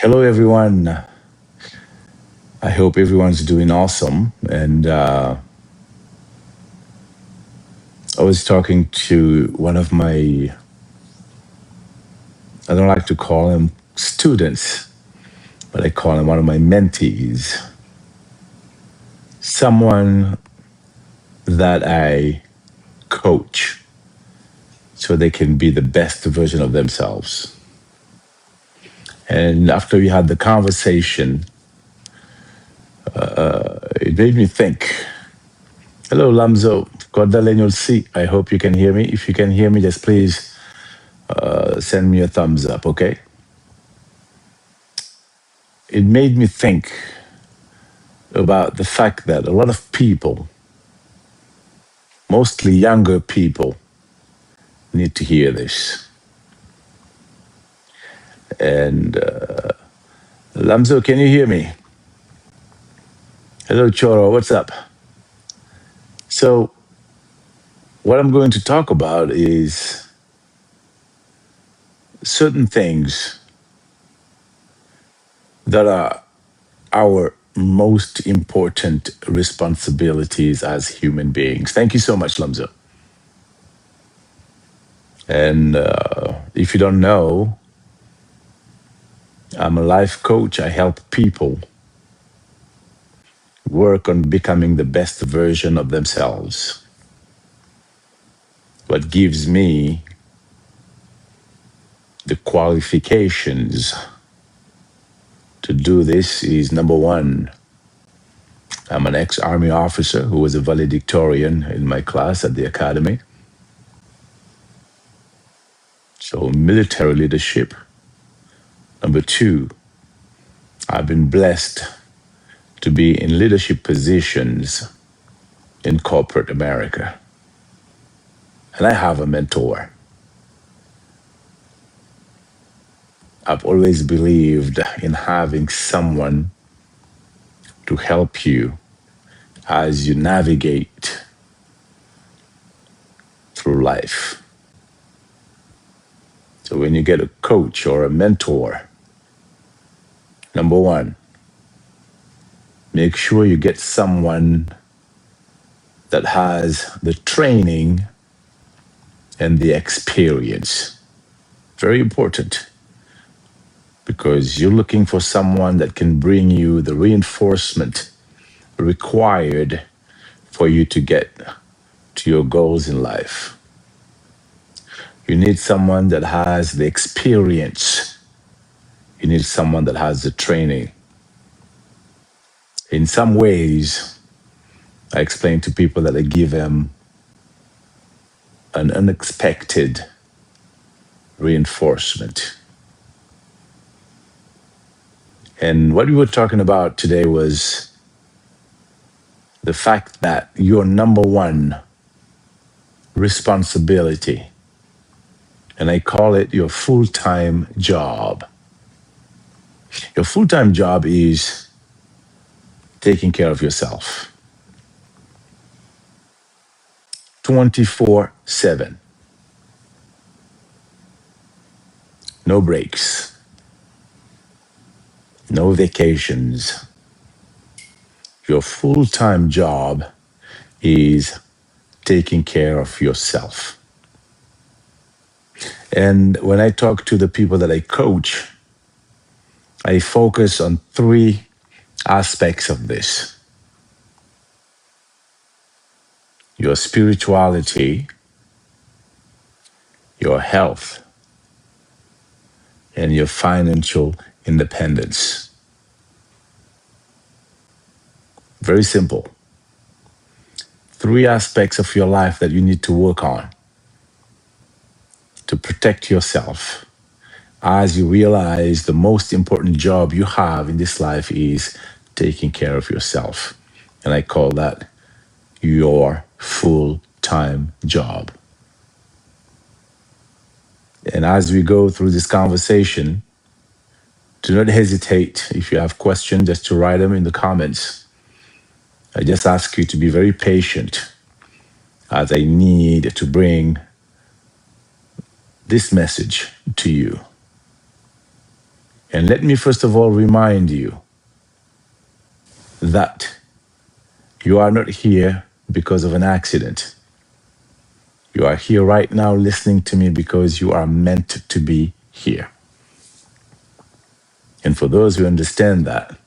Hello, everyone. I hope everyone's doing awesome. And I was talking to one of my, I don't like to call him students, but I call him one of my mentees, someone that I coach so they can be the best version of themselves. And after we had the conversation, it made me think. Hello, Lamzo. You'll see. I hope you can hear me. If you can hear me, just please send me a thumbs up, okay? It made me think about the fact that a lot of people, mostly younger people, need to hear this. And Lamzo, can you hear me? Hello, Choro. What's up? So, what I'm going to talk about is certain things that are our most important responsibilities as human beings. Thank you so much, Lamzo. And if you don't know, I'm a life coach. I help people work on becoming the best version of themselves. What gives me the qualifications to do this is number one, I'm an ex-Army officer who was a valedictorian in my class at the academy. So, military leadership. Number two, I've been blessed to be in leadership positions in corporate America. And I have a mentor. I've always believed in having someone to help you as you navigate through life. So when you get a coach or a mentor, number one, make sure you get someone that has the training and the experience. Very important, because you're looking for someone that can bring you the reinforcement required for you to get to your goals in life. You need someone that has the experience. You need someone that has the training. In some ways, I explain to people that I give them an unexpected reinforcement. And what we were talking about today was the fact that your number one responsibility, and I call it your full-time job. Your full-time job is taking care of yourself 24/7. No breaks, no vacations. Your full-time job is taking care of yourself. And when I talk to the people that I coach, I focus on three aspects of this: your spirituality, your health, and your financial independence. Very simple. Three aspects of your life that you need to work on to protect yourself as you realize the most important job you have in this life is taking care of yourself. And I call that your full-time job. And as we go through this conversation, do not hesitate. If you have questions, just to write them in the comments. I just ask you to be very patient as I need to bring this message to you. And let me first of all remind you that you are not here because of an accident. You are here right now listening to me because you are meant to be here. And for those who understand that,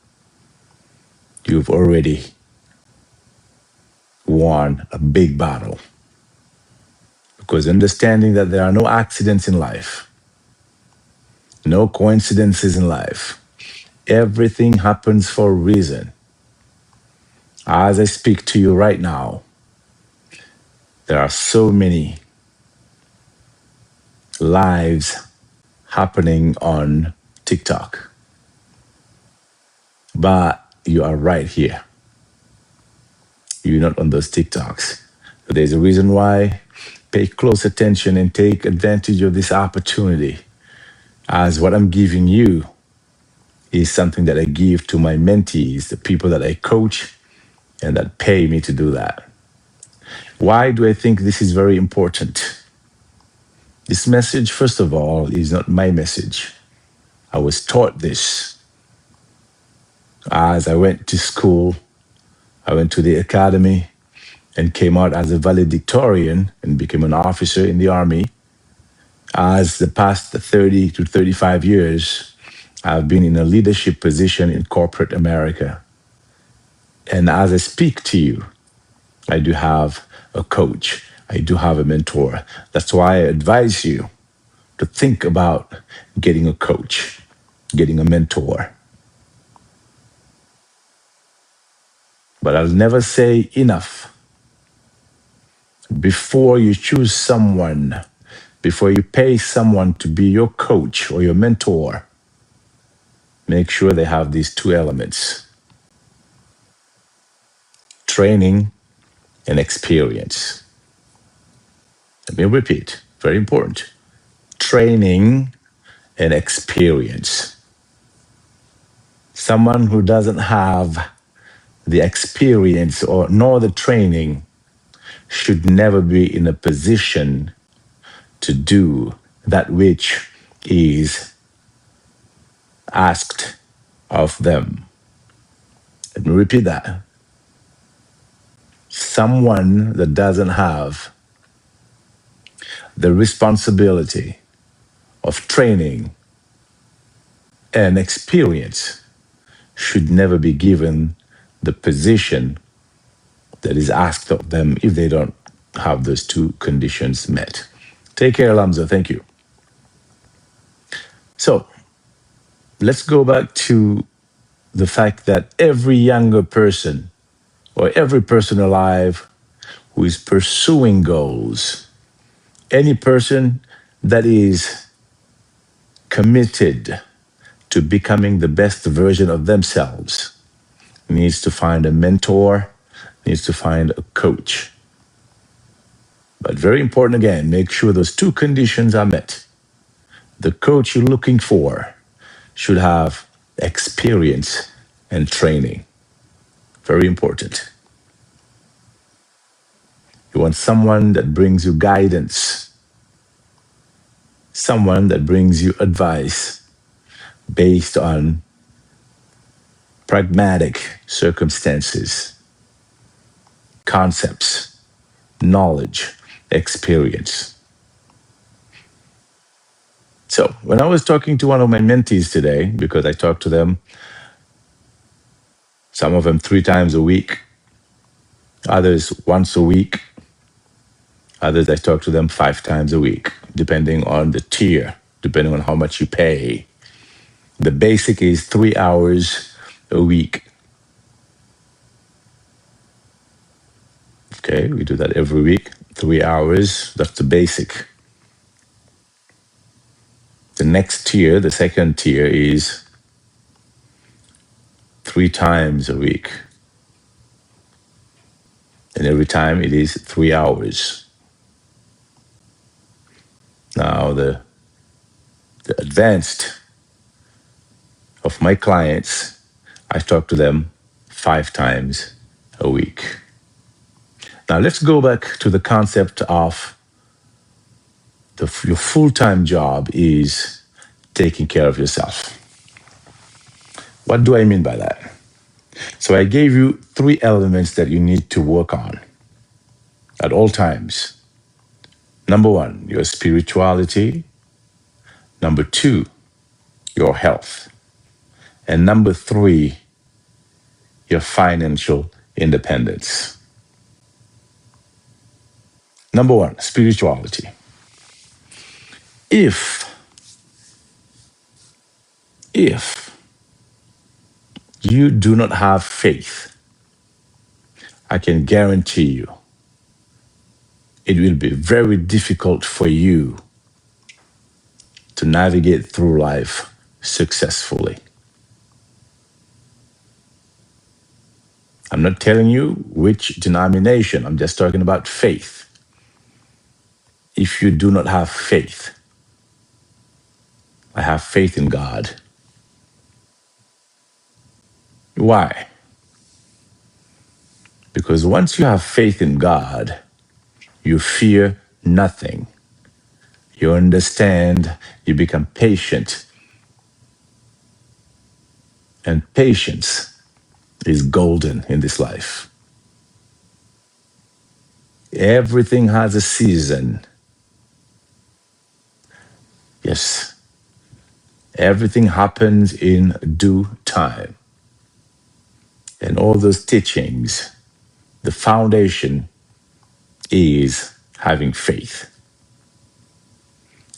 you've already won a big battle. Because understanding that there are no accidents in life, no coincidences in life, everything happens for a reason. As I speak to you right now, there are so many lives happening on TikTok. But you are right here. You're not on those TikToks. But there's a reason why. Pay close attention and take advantage of this opportunity, as what I'm giving you is something that I give to my mentees, the people that I coach and that pay me to do that. Why do I think this is very important? This message, first of all, is not my message. I was taught this as I went to school. I went to the academy and came out as a valedictorian and became an officer in the army. As the past 30 to 35 years, I've been in a leadership position in corporate America. And as I speak to you, I do have a coach. I do have a mentor. That's why I advise you to think about getting a coach, getting a mentor. But I'll never say enough. Before you choose someone, before you pay someone to be your coach or your mentor, make sure they have these two elements: training and experience. Let me repeat, very important. Training and experience. Someone who doesn't have the experience or nor the training should never be in a position to do that which is asked of them. Let me repeat that. Someone that doesn't have the responsibility of training and experience should never be given the position that is asked of them if they don't have those two conditions met. Take care, Alonzo. Thank you. So let's go back to the fact that every younger person or every person alive who is pursuing goals, any person that is committed to becoming the best version of themselves needs to find a mentor, needs to find a coach. But very important again, make sure those two conditions are met. The coach you're looking for should have experience and training. Very important. You want someone that brings you guidance, someone that brings you advice based on pragmatic circumstances, concepts, knowledge, experience. So when I was talking to one of my mentees today, because I talk to them, some of them 3 times a week, others once a week, others I talk to them 5 times a week, depending on the tier, depending on how much you pay. The basic is 3 hours a week. Okay, we do that every week, 3 hours, that's the basic. The next tier, the second tier, is 3 times a week. And every time it is 3 hours. Now, the advanced of my clients, I talk to them 5 times a week. Now, let's go back to the concept of your full-time job is taking care of yourself. What do I mean by that? So I gave you 3 elements that you need to work on at all times. Number 1, your spirituality. Number 2, your health. And number 3, your financial independence. Number 1, spirituality. If you do not have faith, I can guarantee you it will be very difficult for you to navigate through life successfully. I'm not telling you which denomination, I'm just talking about faith. If you do not have faith, I have faith in God. Why? Because once you have faith in God, you fear nothing. You understand, you become patient. And patience is golden in this life. Everything has a season. Yes. Everything happens in due time. And all those teachings, the foundation is having faith.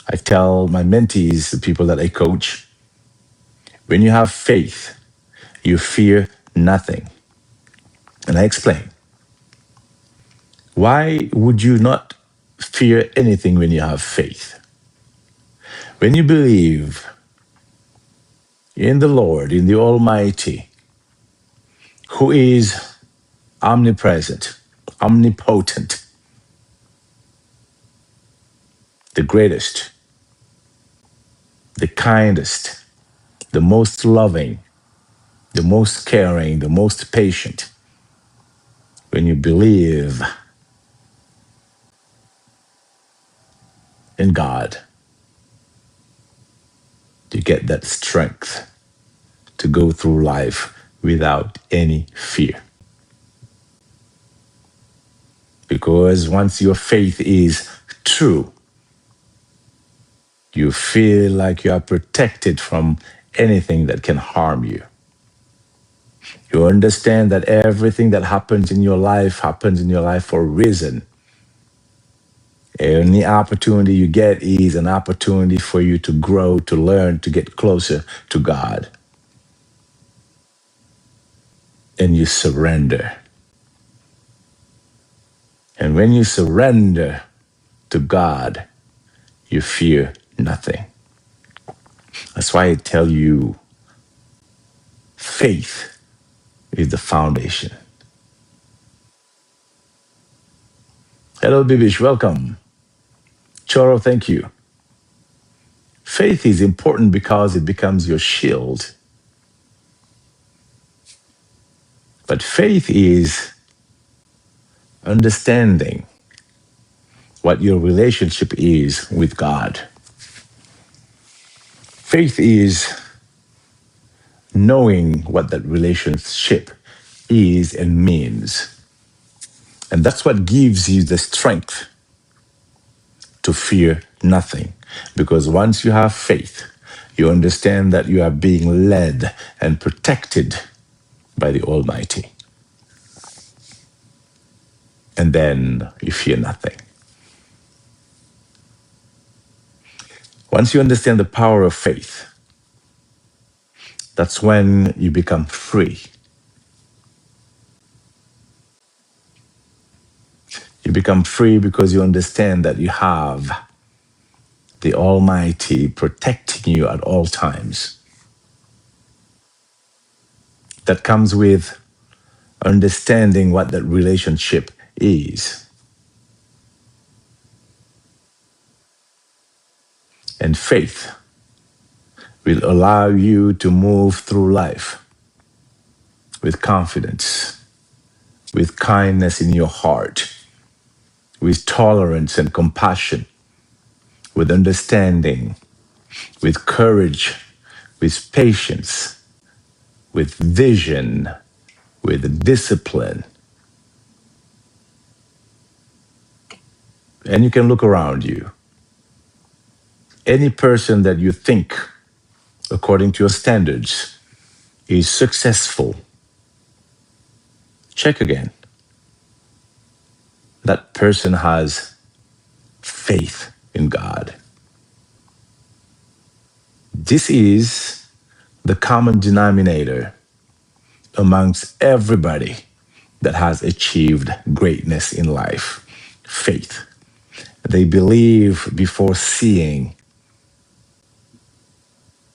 I tell my mentees, the people that I coach, when you have faith, you fear nothing. And I explain. Why would you not fear anything when you have faith? When you believe in the Lord, in the Almighty, who is omnipresent, omnipotent, the greatest, the kindest, the most loving, the most caring, the most patient. When you believe in God, you get that strength to go through life without any fear. Because once your faith is true, you feel like you are protected from anything that can harm you. You understand that everything that happens in your life for a reason. Any opportunity you get is an opportunity for you to grow, to learn, to get closer to God. And you surrender. And when you surrender to God, you fear nothing. That's why I tell you, faith is the foundation. Hello, Bibish, welcome. Choro, thank you. Faith is important because it becomes your shield. But faith is understanding what your relationship is with God. Faith is knowing what that relationship is and means. And that's what gives you the strength to fear nothing. Because once you have faith, you understand that you are being led and protected by the Almighty. And then you fear nothing. Once you understand the power of faith, that's when you become free. You become free because you understand that you have the Almighty protecting you at all times. That comes with understanding what that relationship is. And faith will allow you to move through life with confidence, with kindness in your heart, with tolerance and compassion, with understanding, with courage, with patience, with vision, with discipline. And you can look around you. Any person that you think, according to your standards, is successful, check again. That person has faith in God. This is the common denominator amongst everybody that has achieved greatness in life: faith. They believe before seeing.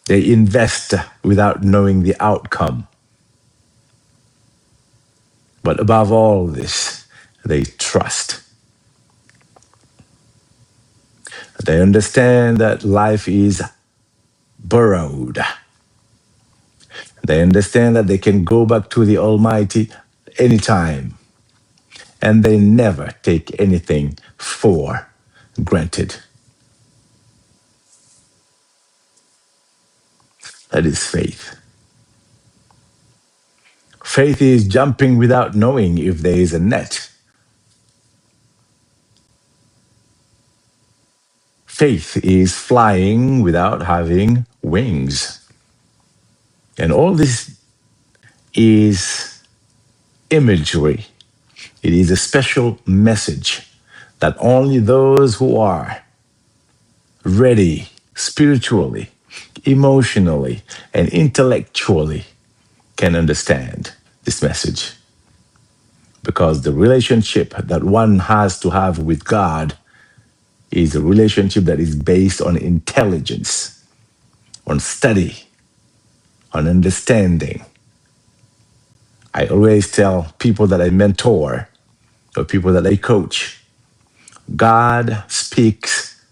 They invest without knowing the outcome. But above all this, they trust. They understand that life is borrowed. They understand that they can go back to the Almighty anytime. And they never take anything for granted. That is faith. Faith is jumping without knowing if there is a net. Faith is flying without having wings. And all this is imagery. It is a special message that only those who are ready spiritually, emotionally, and intellectually can understand this message. Because the relationship that one has to have with God is a relationship that is based on intelligence, on study, on understanding. I always tell people that I mentor or people that I coach, God speaks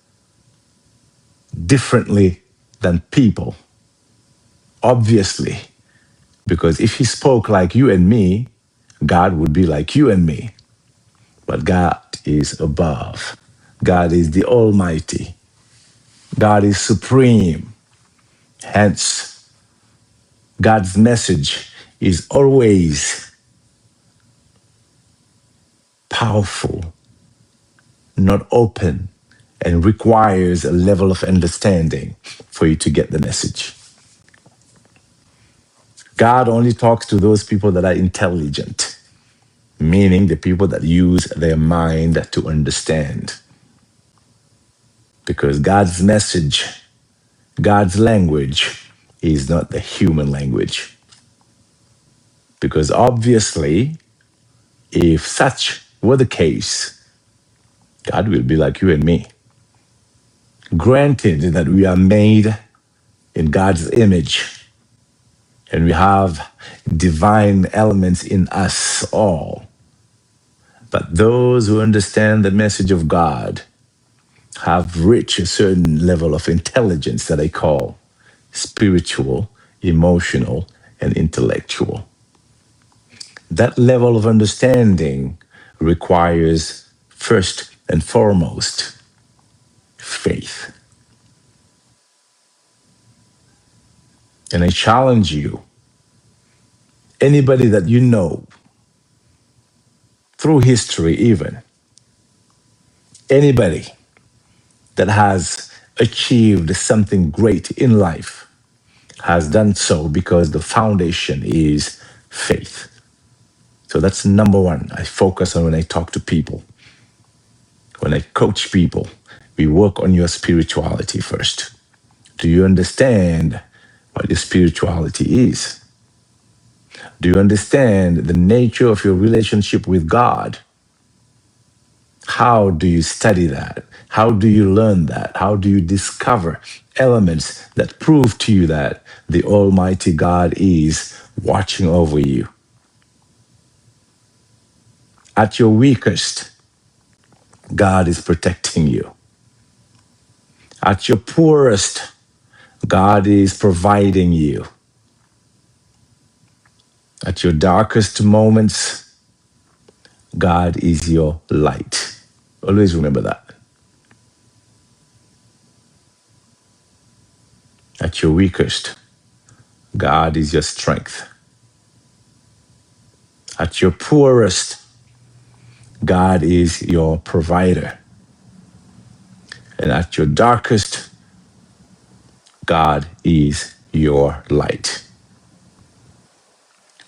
differently than people. Obviously, because if he spoke like you and me, God would be like you and me. But God is above. God is the Almighty. God is supreme. Hence, God's message is always powerful, not open, and requires a level of understanding for you to get the message. God only talks to those people that are intelligent, meaning the people that use their mind to understand. Because God's message, God's language is not the human language. Because obviously, if such were the case, God will be like you and me. Granted that we are made in God's image and we have divine elements in us all. But those who understand the message of God have reached a certain level of intelligence that I call spiritual, emotional, and intellectual. That level of understanding requires, first and foremost, faith. And I challenge you, anybody that you know, through history even, anybody that has achieved something great in life has done so because the foundation is faith. So that's number one. I focus on when I talk to people. When I coach people, we work on your spirituality first. Do you understand what your spirituality is? Do you understand the nature of your relationship with God? How do you study that? How do you learn that? How do you discover elements that prove to you that the Almighty God is watching over you? At your weakest, God is protecting you. At your poorest, God is providing you. At your darkest moments, God is your light. Always remember that. At your weakest, God is your strength. At your poorest, God is your provider. And at your darkest, God is your light.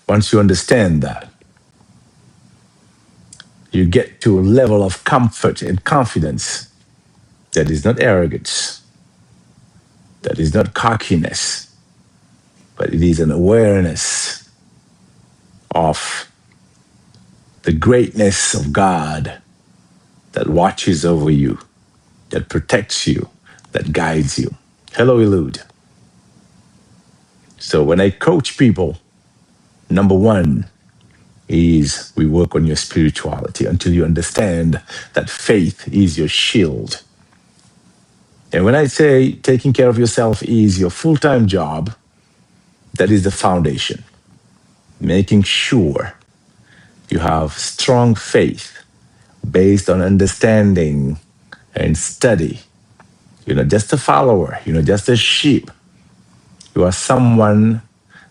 Once you understand that, you get to a level of comfort and confidence that is not arrogance, that is not cockiness, but it is an awareness of the greatness of God that watches over you, that protects you, that guides you. Hello, Elude. So when I coach people, number one is we work on your spirituality until you understand that faith is your shield. And when I say taking care of yourself is your full-time job, that is the foundation. Making sure you have strong faith based on understanding and study. You're not just a follower, you're not just a sheep. You are someone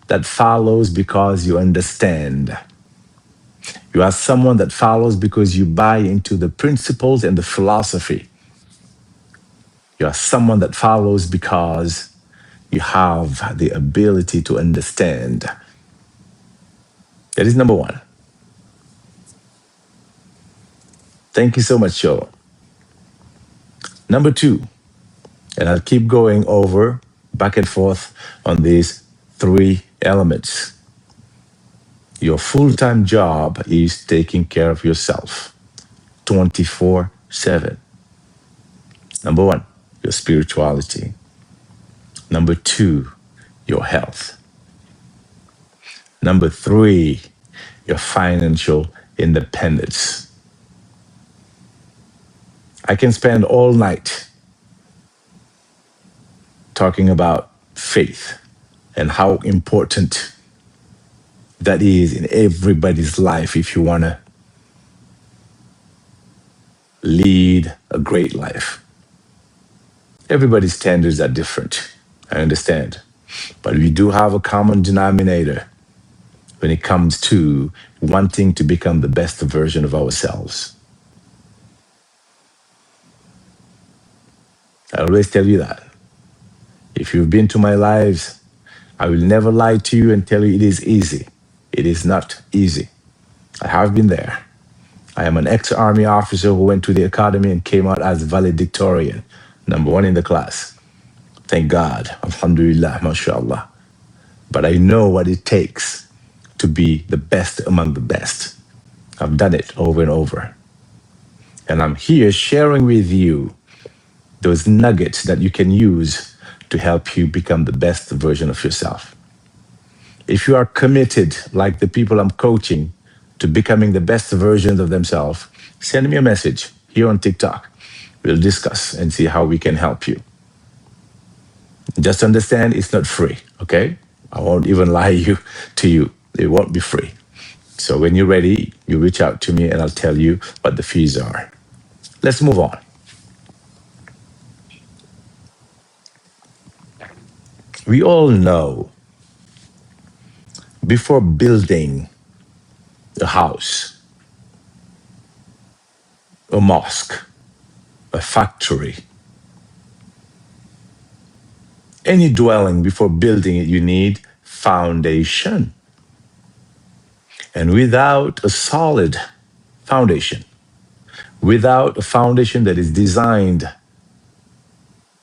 that follows because you understand. You are someone that follows because you buy into the principles and the philosophy. You are someone that follows because you have the ability to understand. That is number one. Thank you so much, Joe. Number two, and I'll keep going over back and forth on these three elements. Your full-time job is taking care of yourself 24/7. Number one, your spirituality. Number two, your health. Number three, your financial independence. I can spend all night talking about faith and how important that is in everybody's life if you want to lead a great life. Everybody's standards are different, I understand. But we do have a common denominator when it comes to wanting to become the best version of ourselves. I always tell you that. If you've been to my lives, I will never lie to you and tell you it is easy. It is not easy. I have been there. I am an ex-army officer who went to the academy and came out as valedictorian, number one in the class. Thank God. Alhamdulillah, mashallah. But I know what it takes to be the best among the best. I've done it over and over. And I'm here sharing with you those nuggets that you can use to help you become the best version of yourself. If you are committed, like the people I'm coaching, to becoming the best versions of themselves, send me a message here on TikTok. We'll discuss and see how we can help you. Just understand it's not free, okay? I won't even lie to you. It won't be free. So when you're ready, you reach out to me and I'll tell you what the fees are. Let's move on. We all know before building a house, a mosque, a factory, any dwelling, before building it, you need foundation. And without a solid foundation, without a foundation that is designed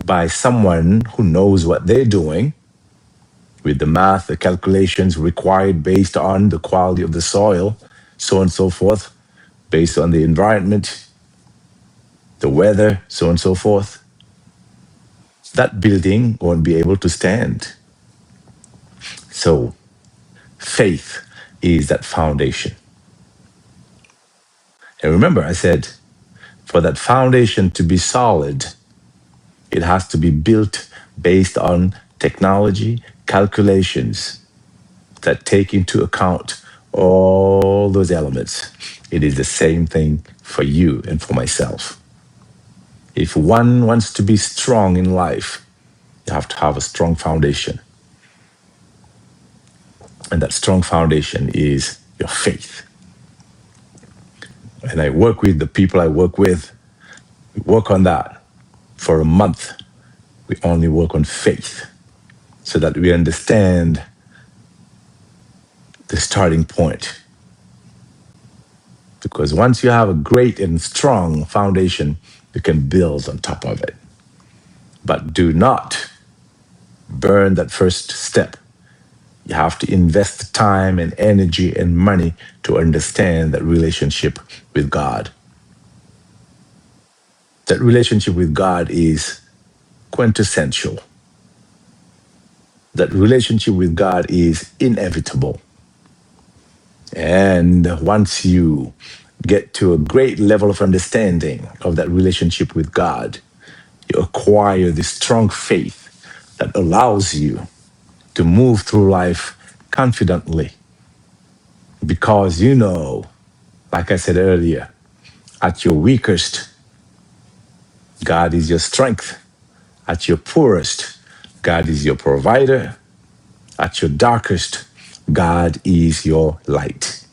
by someone who knows what they're doing, with the math, the calculations required based on the quality of the soil, so on and so forth, based on the environment, the weather, so on and so forth, that building won't be able to stand. So faith is that foundation. And remember, I said, for that foundation to be solid, it has to be built based on technology, calculations that take into account all those elements. It is the same thing for you and for myself. If one wants to be strong in life, you have to have a strong foundation. And that strong foundation is your faith. And I work with the people I work with. We work on that for a month. We only work on faith so that we understand the starting point. Because once you have a great and strong foundation, you can build on top of it. But do not burn that first step. You have to invest time and energy and money to understand that relationship with God. That relationship with God is quintessential. That relationship with God is inevitable. And once you get to a great level of understanding of that relationship with God, you acquire this strong faith that allows you to move through life confidently because you know, like I said earlier, at your weakest, God is your strength. At your poorest, God is your provider. At your darkest, God is your light.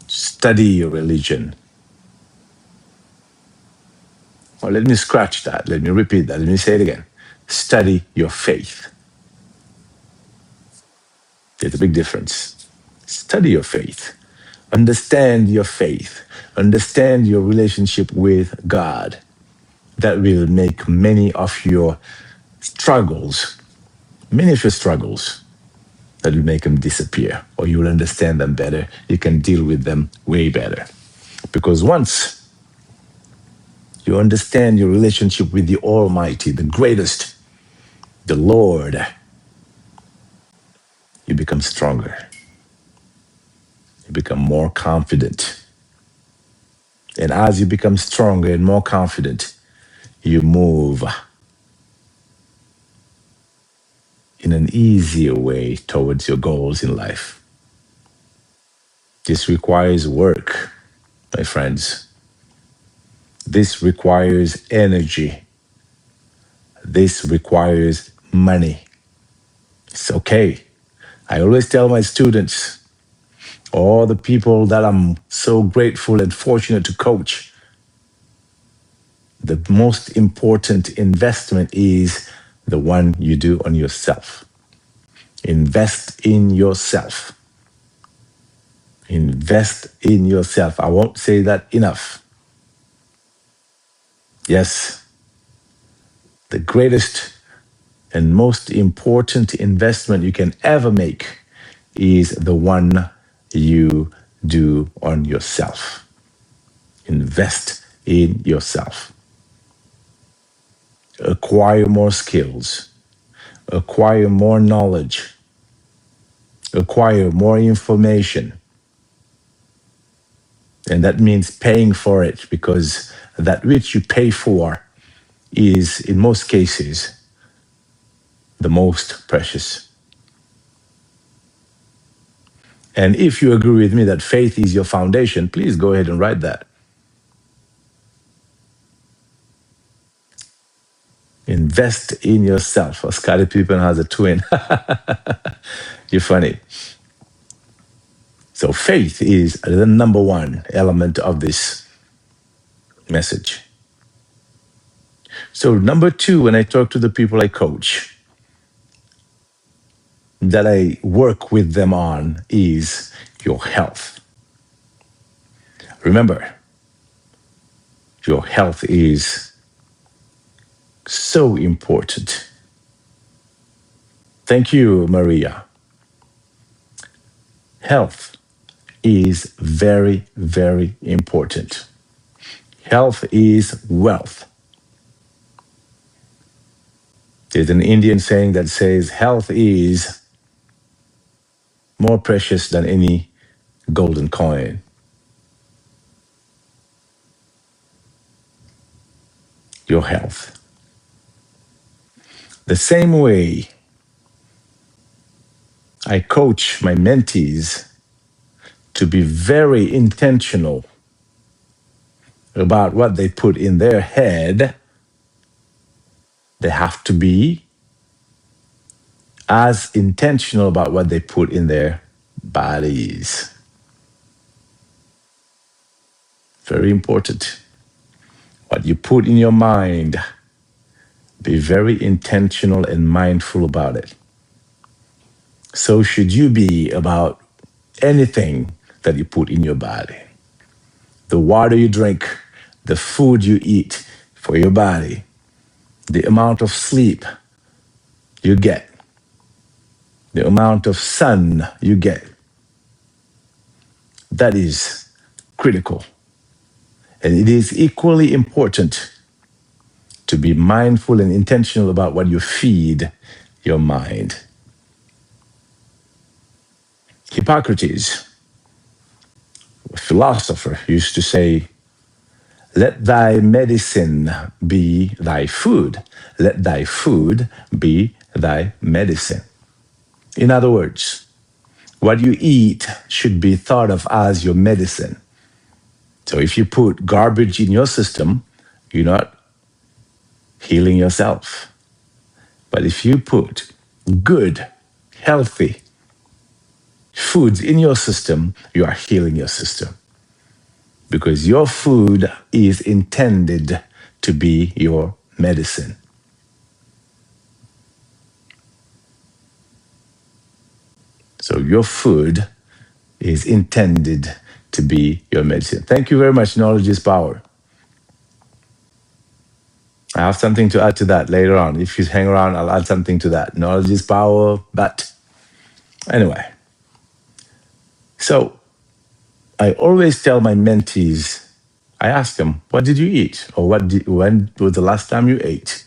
Study your religion. Well, let me scratch that. Let me repeat that. Let me say it again. Study your faith. There's a big difference. Study your faith. Understand your faith. Understand your relationship with God. That will make many of your struggles, that will make them disappear, or you will understand them better. You can deal with them way better. Because once you understand your relationship with the Almighty, the greatest, the Lord, you become stronger. You become more confident. And as you become stronger and more confident, you move in an easier way towards your goals in life. This requires work, my friends. This requires energy. This requires money. It's okay. I always tell my students, all the people that I'm so grateful and fortunate to coach, the most important investment is the one you do on yourself. Invest in yourself. Invest in yourself. I won't say that enough. Yes, the greatest and most important investment you can ever make is the one you do on yourself. Invest in yourself. Acquire more skills. Acquire more knowledge. Acquire more information. And that means paying for it because that which you pay for is, in most cases, the most precious. And if you agree with me that faith is your foundation, please go ahead and write that. Invest in yourself. Scottie Pippen has a twin. You're funny. So faith is the number one element of this message. So number two, when I talk to the people I coach, that I work with them on is your health. Remember, your health is so important. Thank you, Maria. Health is very, very important. Health is wealth. There's an Indian saying that says health is more precious than any golden coin. Your health. The same way I coach my mentees to be very intentional about what they put in their head, they have to be as intentional about what they put in their bodies. Very important. What you put in your mind, be very intentional and mindful about it. So should you be about anything that you put in your body. The water you drink, the food you eat for your body, the amount of sleep you get, the amount of sun you get. That is critical. And it is equally important to be mindful and intentional about what you feed your mind. Hippocrates, a philosopher, used to say, "Let thy medicine be thy food. Let thy food be thy medicine." In other words, what you eat should be thought of as your medicine. So if you put garbage in your system, you're not healing yourself. But if you put good, healthy foods in your system, you are healing your system. Because your food is intended to be your medicine. So your food is intended to be your medicine. Thank you very much. Knowledge is power. I have something to add to that later on. If you hang around, I'll add something to that. Knowledge is power, but anyway. So I always tell my mentees, I ask them, what did you eat? Or when was the last time you ate?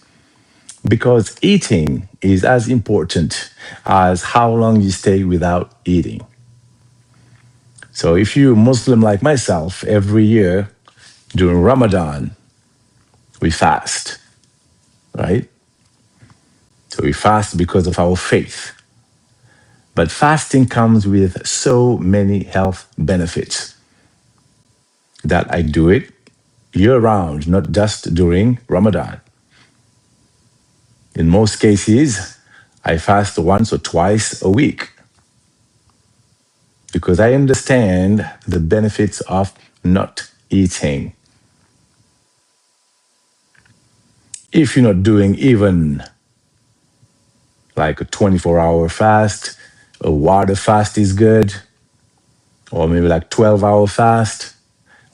Because eating is as important as how long you stay without eating. So if you're Muslim like myself, every year during Ramadan, we fast, right? So we fast because of our faith. But fasting comes with so many health benefits that I do it year round, not just during Ramadan. In most cases, I fast once or twice a week because I understand the benefits of not eating. If you're not doing even like a 24-hour fast, a water fast is good, or maybe like 12-hour fast,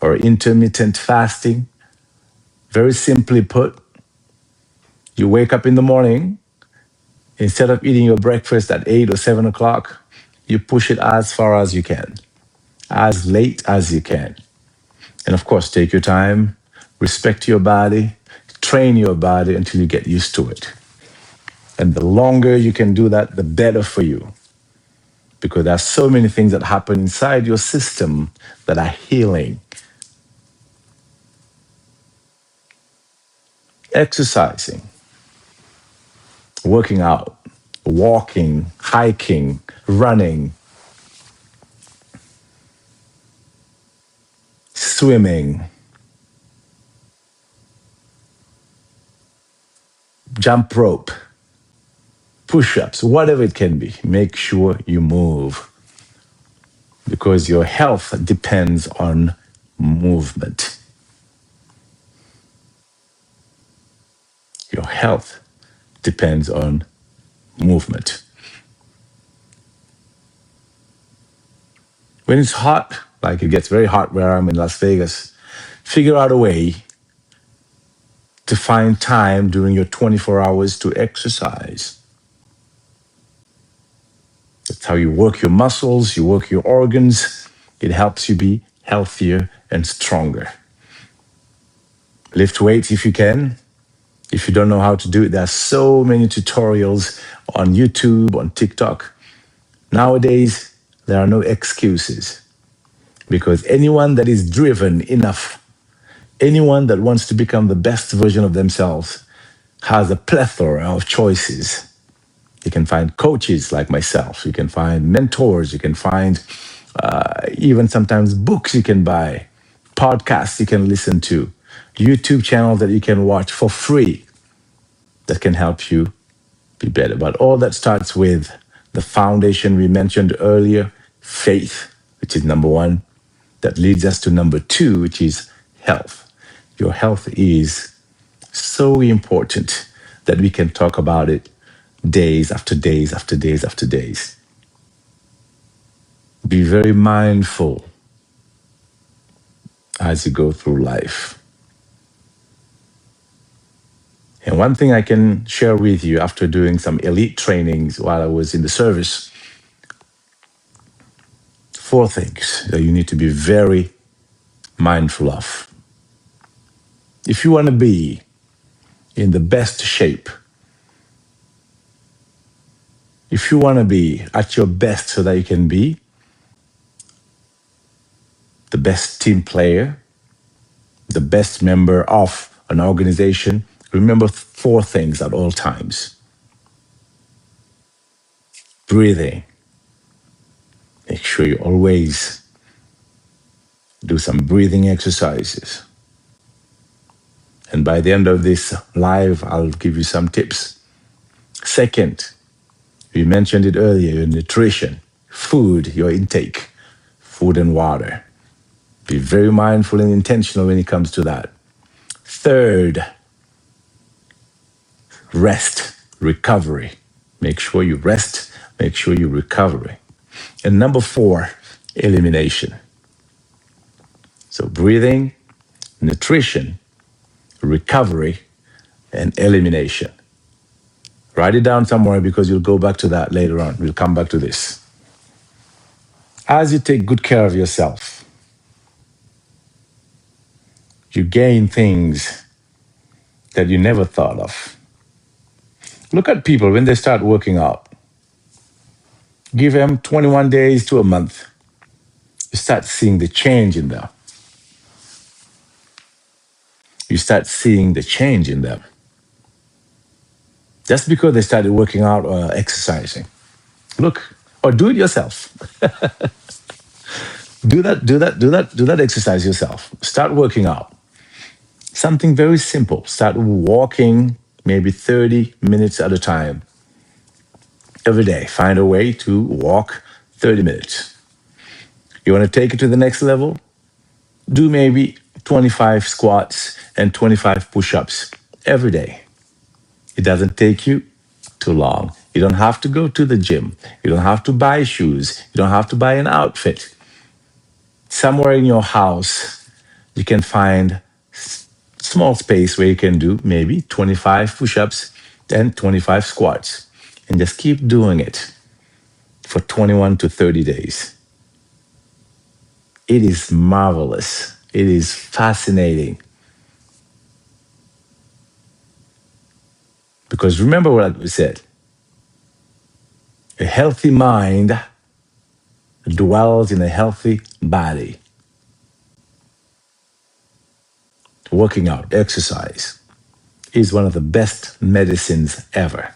or intermittent fasting. Very simply put, you wake up in the morning, instead of eating your breakfast at 8 or 7 o'clock, you push it as far as you can, as late as you can. And of course, take your time, respect your body, train your body until you get used to it. And the longer you can do that, the better for you. Because there are so many things that happen inside your system that are healing. Exercising, working out, walking, hiking, running, swimming, jump rope, push-ups, whatever it can be. Make sure you move because your health depends on movement. Your health depends on movement. When it's hot, like it gets very hot where I'm in Las Vegas, figure out a way to find time during your 24 hours to exercise. That's how you work your muscles, you work your organs. It helps you be healthier and stronger. Lift weights if you can. If you don't know how to do it, there are so many tutorials on YouTube, on TikTok. Nowadays, there are no excuses because anyone that is driven enough, anyone that wants to become the best version of themselves has a plethora of choices. You can find coaches like myself. You can find mentors. You can find even sometimes books you can buy, podcasts you can listen to, YouTube channels that you can watch for free that can help you be better. But all that starts with the foundation we mentioned earlier, faith, which is number one. That leads us to number two, which is health. Your health is so important that we can talk about it days after days after days after days. Be very mindful as you go through life. And one thing I can share with you after doing some elite trainings while I was in the service, 4 things that you need to be very mindful of. If you want to be in the best shape, if you want to be at your best so that you can be the best team player, the best member of an organization, remember 4 things at all times. Breathing. Make sure you always do some breathing exercises. And by the end of this live, I'll give you some tips. Second, we mentioned it earlier, your nutrition, food, your intake, food and water. Be very mindful and intentional when it comes to that. Third, rest, recovery. Make sure you rest, make sure you recover. And number 4, elimination. So breathing, nutrition, recovery, and elimination. Write it down somewhere because you'll go back to that later on. We'll come back to this. As you take good care of yourself, you gain things that you never thought of. Look at people when they start working out. Give them 21 days to a month. You start seeing the change in them. You start seeing the change in them. Just because they started working out or exercising. Look, or do it yourself. do that exercise yourself. Start working out. Something very simple. Start walking maybe 30 minutes at a time. Every day, find a way to walk 30 minutes. You want to take it to the next level? Do maybe 25 squats and 25 push-ups every day. It doesn't take you too long. You don't have to go to the gym. You don't have to buy shoes. You don't have to buy an outfit. Somewhere in your house, you can find small space where you can do maybe 25 push-ups and 25 squats. And just keep doing it for 21 to 30 days. It is marvelous. It is fascinating. Because remember what we said. A healthy mind dwells in a healthy body. Working out, exercise, is one of the best medicines ever.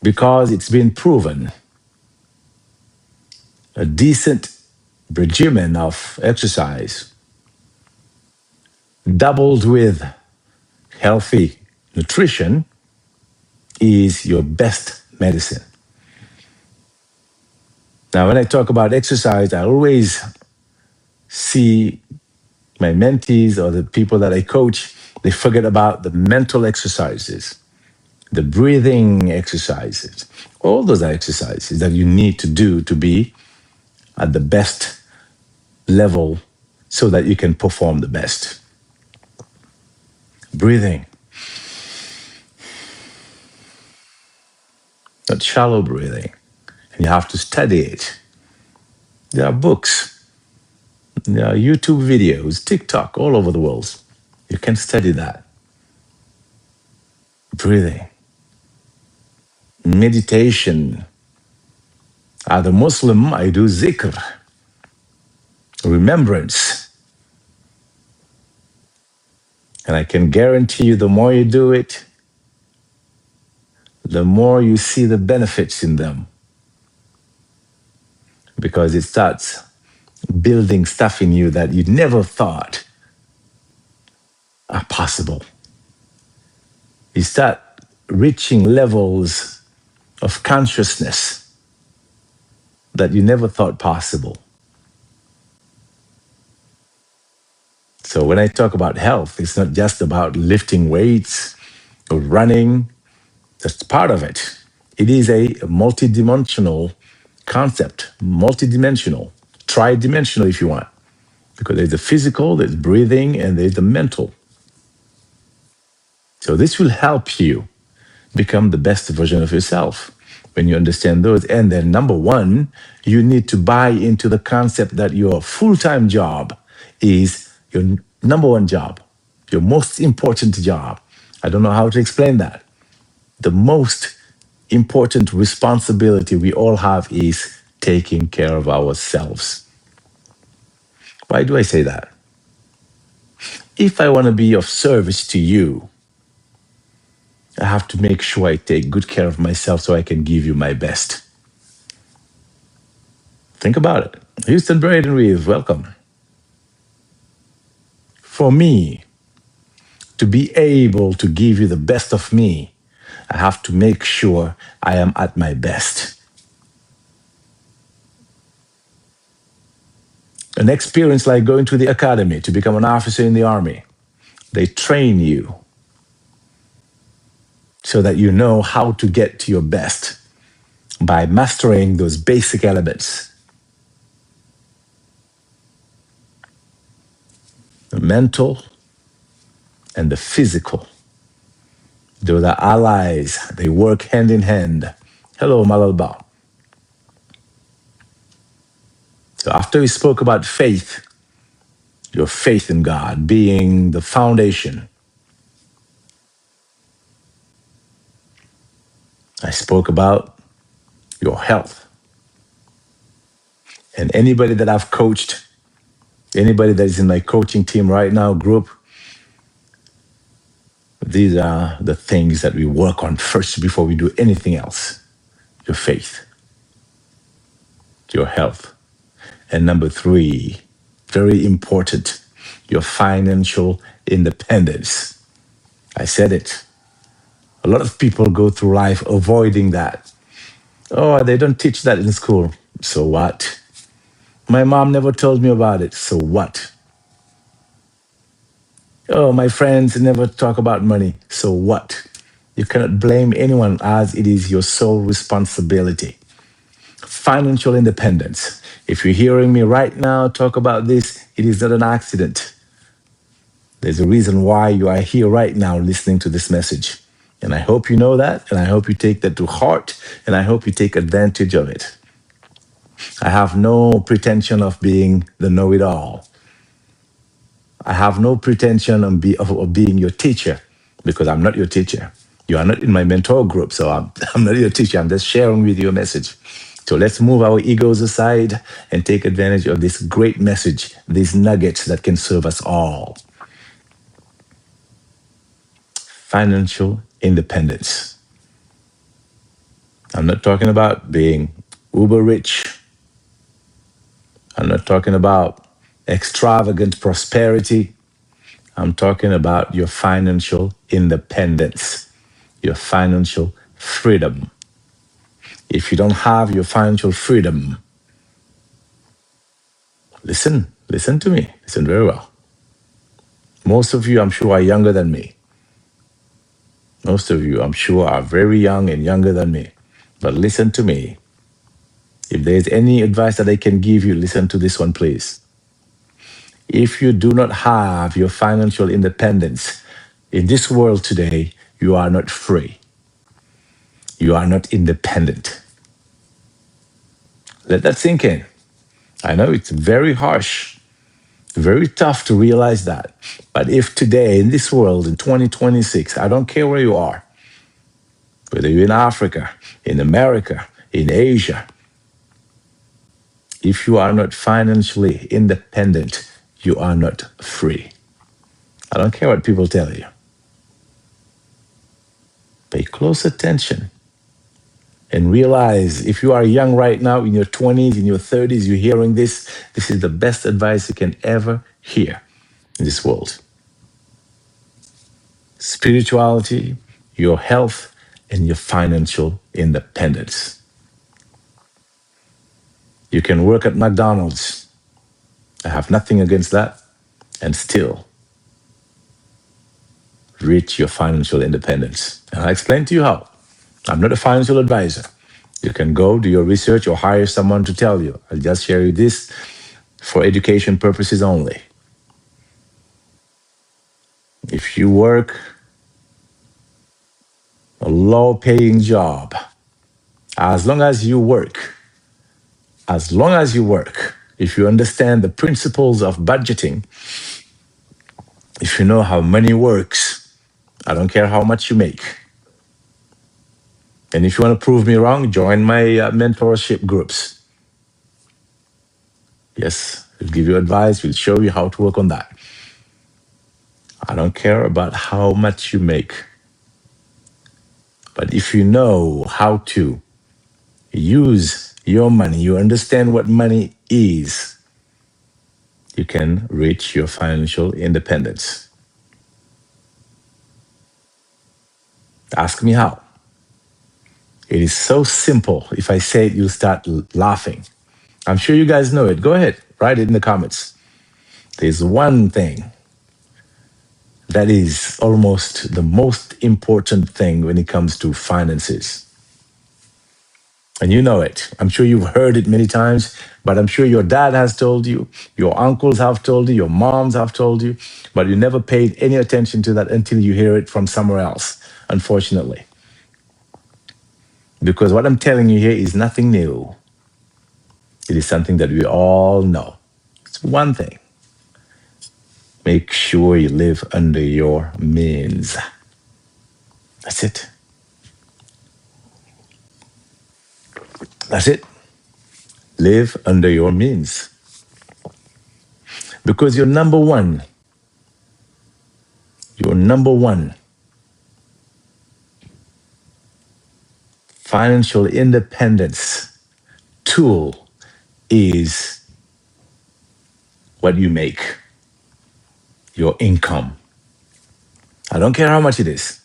Because it's been proven a decent regimen of exercise doubled with healthy nutrition is your best medicine. Now, when I talk about exercise, I always see my mentees or the people that I coach, they forget about the mental exercises, the breathing exercises, all those exercises that you need to do to be at the best level so that you can perform the best. Breathing. Not shallow breathing. And you have to study it. There are books, there are YouTube videos, TikTok, all over the world. You can study that. Breathing. Meditation. As a Muslim, I do zikr, remembrance. And I can guarantee you the more you do it, the more you see the benefits in them. Because it starts building stuff in you that you never thought are possible. You start reaching levels of consciousness that you never thought possible. So when I talk about health, it's not just about lifting weights or running. That's part of it. It is a multidimensional concept, multidimensional, tridimensional if you want, because there's the physical, there's breathing, and there's the mental. So this will help you become the best version of yourself when you understand those. And then number one, you need to buy into the concept that your full-time job is your number one job, your most important job. I don't know how to explain that. The most important responsibility we all have is taking care of ourselves. Why do I say that? If I want to be of service to you, I have to make sure I take good care of myself so I can give you my best. Think about it. Houston Braden Reeves, welcome. For me to be able to give you the best of me, I have to make sure I am at my best. An experience like going to the academy to become an officer in the army, they train you so that you know how to get to your best by mastering those basic elements. The mental and the physical. They're the allies. They work hand in hand. Hello, Malalba. So after we spoke about faith, your faith in God being the foundation, I spoke about your health. And anybody that I've coached, anybody that is in my coaching team right now, group, these are the things that we work on first before we do anything else. Your faith, your health. And number three, very important, your financial independence. I said it. A lot of people go through life avoiding that. Oh, they don't teach that in school. So what? My mom never told me about it. So what? Oh, my friends never talk about money. So what? You cannot blame anyone as it is your sole responsibility. Financial independence. If you're hearing me right now talk about this, it is not an accident. There's a reason why you are here right now listening to this message. And I hope you know that, and I hope you take that to heart, and I hope you take advantage of it. I have no pretension of being the know-it-all. I have no pretension of being your teacher, because I'm not your teacher. You are not in my mentor group, so I'm not your teacher. I'm just sharing with you a message. So let's move our egos aside and take advantage of this great message, these nuggets that can serve us all. Financial independence. I'm not talking about being uber rich. I'm not talking about extravagant prosperity. I'm talking about your financial independence, your financial freedom. If you don't have your financial freedom, listen to me, listen very well. Most of you, I'm sure, are younger than me. Most of you, I'm sure, are very young and younger than me. But listen to me. If there's any advice that I can give you, listen to this one, please. If you do not have your financial independence in this world today, you are not free. You are not independent. Let that sink in. I know it's very harsh, very tough to realize that. But if today, in this world, in 2026, I don't care where you are, whether you're in Africa, in America, in Asia, if you are not financially independent, you are not free. I don't care what people tell you. Pay close attention and realize if you are young right now, in your 20s, in your 30s, you're hearing this, this is the best advice you can ever hear in this world. Spirituality, your health, and your financial independence. You can work at McDonald's. I have nothing against that. and still reach your financial independence. And I explained to you how. I'm not a financial advisor. You can go do your research or hire someone to tell you. I'll just share you this for education purposes only. If you work a low paying job, as long as you work, if you understand the principles of budgeting, if you know how money works, I don't care how much you make. And if you want to prove me wrong, join my mentorship groups. Yes, we'll give you advice, we'll show you how to work on that. I don't care about how much you make. But if you know how to use your money, you understand what money is, you can reach your financial independence. Ask me how. It is so simple. If I say it, you'll start laughing. I'm sure you guys know it. Go ahead, write it in the comments. There's one thing that is almost the most important thing when it comes to finances. And you know it. I'm sure you've heard it many times, but I'm sure your dad has told you, your uncles have told you, your moms have told you, but you never paid any attention to that until you hear it from somewhere else, unfortunately. Because what I'm telling you here is nothing new. It is something that we all know. It's one thing. Make sure you live under your means. That's it. That's it. Live under your means. Because your number one financial independence tool is what you make, your income. I don't care how much it is.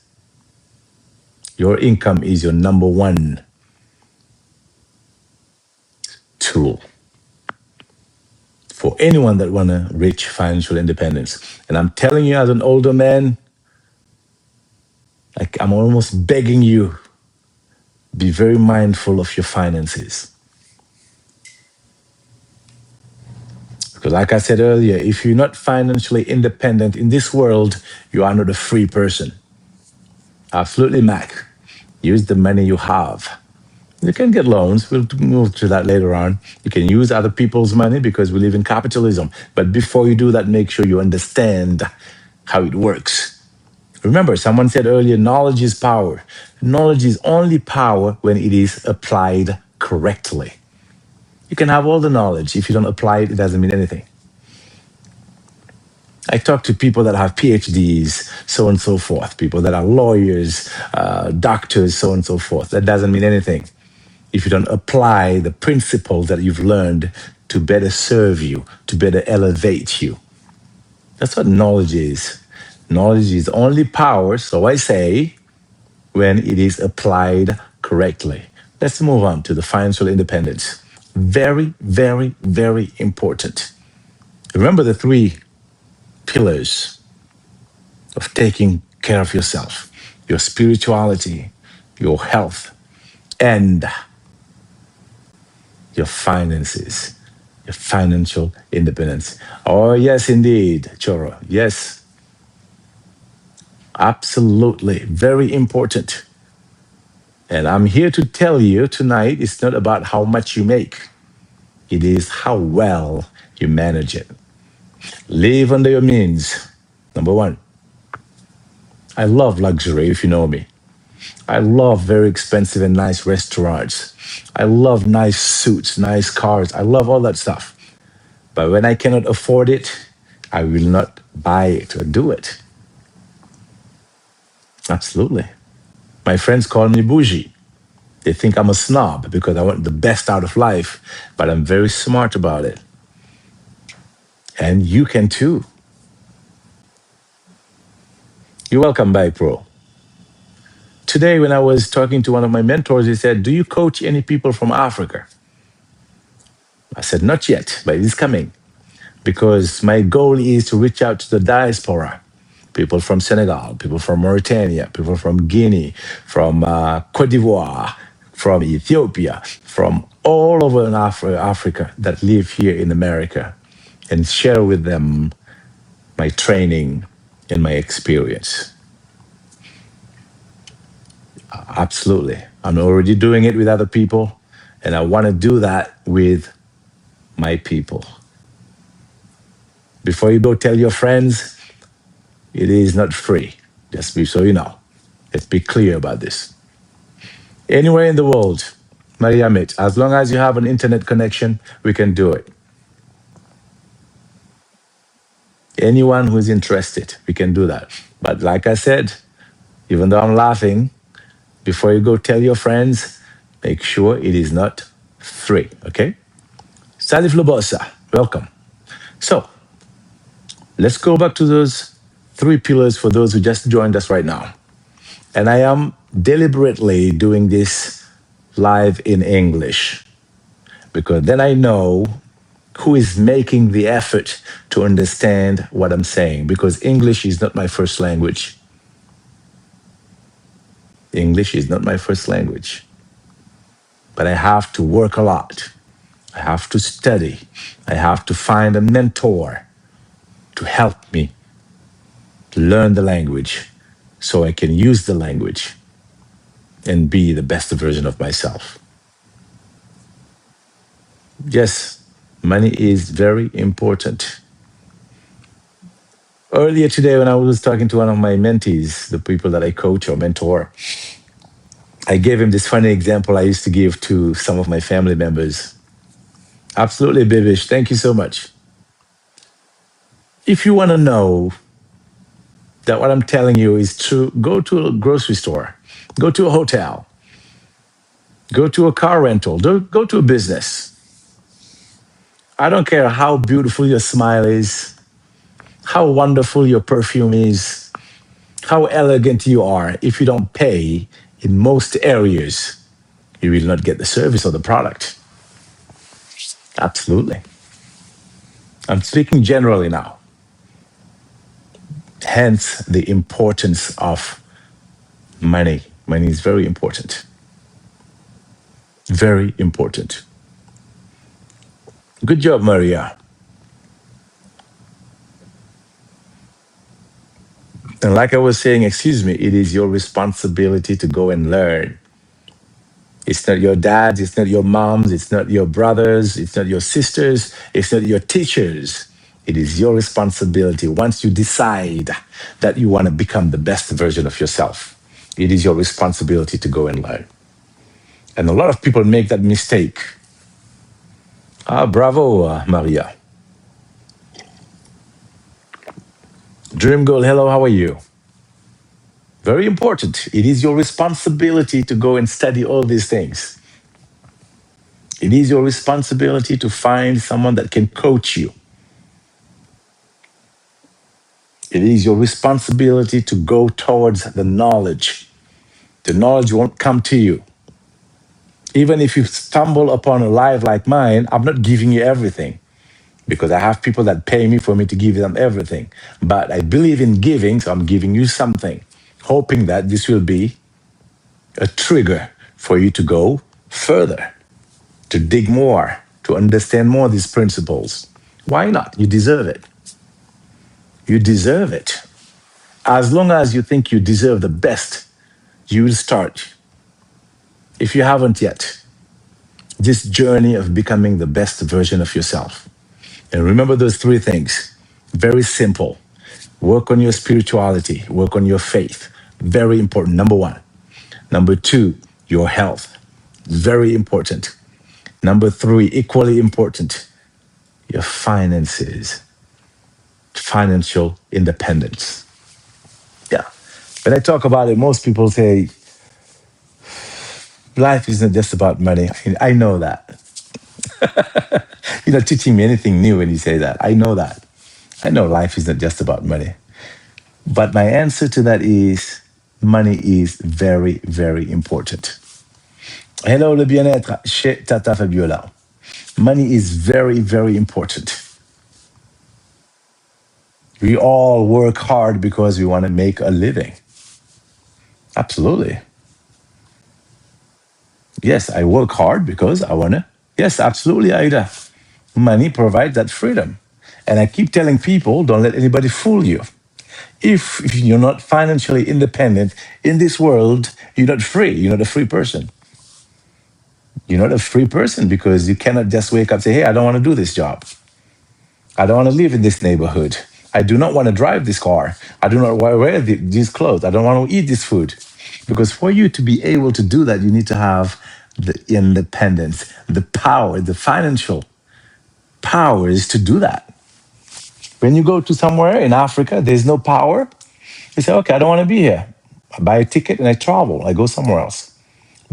Your income is your number one tool for anyone that want to reach financial independence. And I'm telling you, as an older man, like I'm almost begging you, be very mindful of your finances. Because like I said earlier, if you're not financially independent in this world, you are not a free person. Absolutely, Mac. Use the money you have. You can get loans. We'll move to that later on. You can use other people's money because we live in capitalism. But before you do that, make sure you understand how it works. Remember, someone said earlier, knowledge is power. Knowledge is only power when it is applied correctly. You can have all the knowledge. If you don't apply it, it doesn't mean anything. I talk to people that have PhDs, so on and so forth, people that are lawyers, doctors, so on and so forth. That doesn't mean anything if you don't apply the principles that you've learned to better serve you, to better elevate you. That's what knowledge is. Knowledge is only power, so I say, when it is applied correctly. Let's move on to the financial independence. Very, very, very important. Remember the three pillars of taking care of yourself: your spirituality, your health, and your finances, your financial independence. Oh, yes, indeed, Choro. Yes, absolutely. Very important. And I'm here to tell you tonight, it's not about how much you make. It is how well you manage it. Live under your means. Number one. I love luxury, if you know me. I love very expensive and nice restaurants. I love nice suits, nice cars. I love all that stuff. But when I cannot afford it, I will not buy it or do it. Absolutely. My friends call me bougie. They think I'm a snob because I want the best out of life, but I'm very smart about it. And you can too. You're welcome, Bye Pro. Today, when I was talking to one of my mentors, he said, "Do you coach any people from Africa?" I said, "Not yet, but it is coming." because my goal is to reach out to the diaspora, people from Senegal, people from Mauritania, people from Guinea, from Cote d'Ivoire, from Ethiopia, from all over in Africa that live here in America, and share with them my training and my experience. Absolutely. I'm already doing it with other people, and I want to do that with my people. Before you go tell your friends, it is not free. Just be so you know. Let's be clear about this. Anywhere in the world, Maria Mit, as long as you have an internet connection, we can do it. Anyone who's interested, we can do that. But like I said, even though I'm laughing, before you go tell your friends, make sure it is not free, okay? Salif Lobosa, welcome. So, let's go back to those three pillars for those who just joined us right now. And I am deliberately doing this live in English because then I know who is making the effort to understand what I'm saying, because English is not my first language. English is not my first language. But I have to work a lot. I have to study. I have to find a mentor to help me to learn the language so I can use the language and be the best version of myself. Yes, money is very important. Earlier today, when I was talking to one of my mentees, the people that I coach or mentor, I gave him this funny example I used to give to some of my family members. Absolutely, Bibish. Thank you so much. If you want to know that what I'm telling you is true, go to a grocery store, go to a hotel, go to a car rental, go to a business. I don't care how beautiful your smile is, how wonderful your perfume is, how elegant you are. If you don't pay in most areas, you will not get the service or the product. Absolutely. I'm speaking generally now. Hence the importance of money. Money is very important. Very important. Good job, Maria. And like I was saying, excuse me, it is your responsibility to go and learn. It's not your dads, it's not your moms, it's not your brothers, it's not your sisters, it's not your teachers. It is your responsibility. Once you decide that you want to become the best version of yourself, it is your responsibility to go and learn. And a lot of people make that mistake. Ah, bravo, Maria. Dream Girl, hello, how are you? Very important. It is your responsibility to go and study all these things. It is your responsibility to find someone that can coach you. It is your responsibility to go towards the knowledge. The knowledge won't come to you. Even if you stumble upon a life like mine, I'm not giving you everything because I have people that pay me for me to give them everything. But I believe in giving, so I'm giving you something, hoping that this will be a trigger for you to go further, to dig more, to understand more these principles. Why not? You deserve it. You deserve it. As long as you think you deserve the best, you will start. If you haven't yet, this journey of becoming the best version of yourself. And remember those three things. Very simple. Work on your spirituality, work on your faith. Very important. Number one. Number two, your health. Very important. Number three, equally important, your finances, financial independence. Yeah. When I talk about it, most people say, life isn't just about money. I know that. You're not teaching me anything new when you say that. I know that. I know life isn't just about money. But my answer to that is money is very, very important. Hello, le bien-être chez Tata Fabiola. Money is very, very important. We all work hard because we want to make a living. Absolutely. Yes, I work hard because I want to. Yes, absolutely, Aida. Money provides that freedom. And I keep telling people, don't let anybody fool you. If you're not financially independent in this world, you're not free. You're not a free person. You're not a free person because you cannot just wake up and say, hey, I don't want to do this job. I don't want to live in this neighborhood. I do not want to drive this car. I do not want to wear these clothes. I don't want to eat this food. Because for you to be able to do that, you need to have the independence, the power, the financial powers to do that. When you go to somewhere in Africa, there's no power. You say, okay, I don't want to be here. I buy a ticket and I travel. I go somewhere else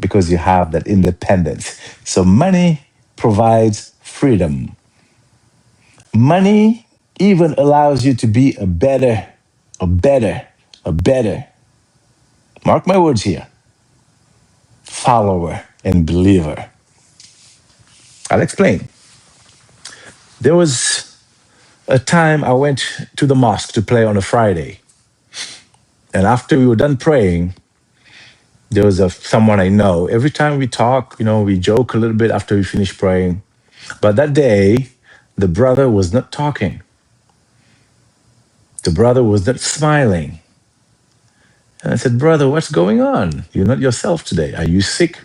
because you have that independence. So money provides freedom. Money even allows you to be a better, mark my words here, follower and believer. I'll explain. There was a time I went to the mosque to pray on a Friday. And after we were done praying, there was someone I know. Every time we talk, we joke a little bit after we finish praying. But that day, the brother was not talking. The brother was not smiling. And I said, brother, what's going on? You're not yourself today. Are you sick? He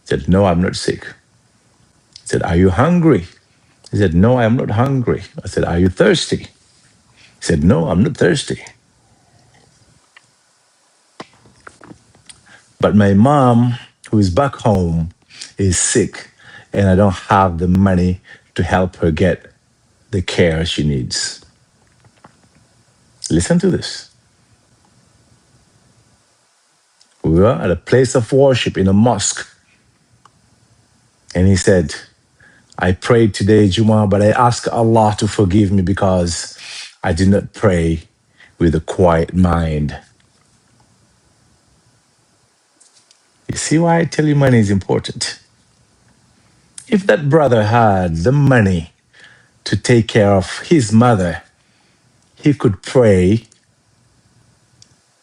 said, no, I'm not sick. I said, are you hungry? He said, no, I am not hungry. I said, are you thirsty? He said, no, I'm not thirsty. But my mom, who is back home, is sick, and I don't have the money to help her get the care she needs. Listen to this. We were at a place of worship in a mosque, and he said, I prayed today, Juma, but I ask Allah to forgive me because I did not pray with a quiet mind. You see why I tell you money is important? If that brother had the money to take care of his mother, he could pray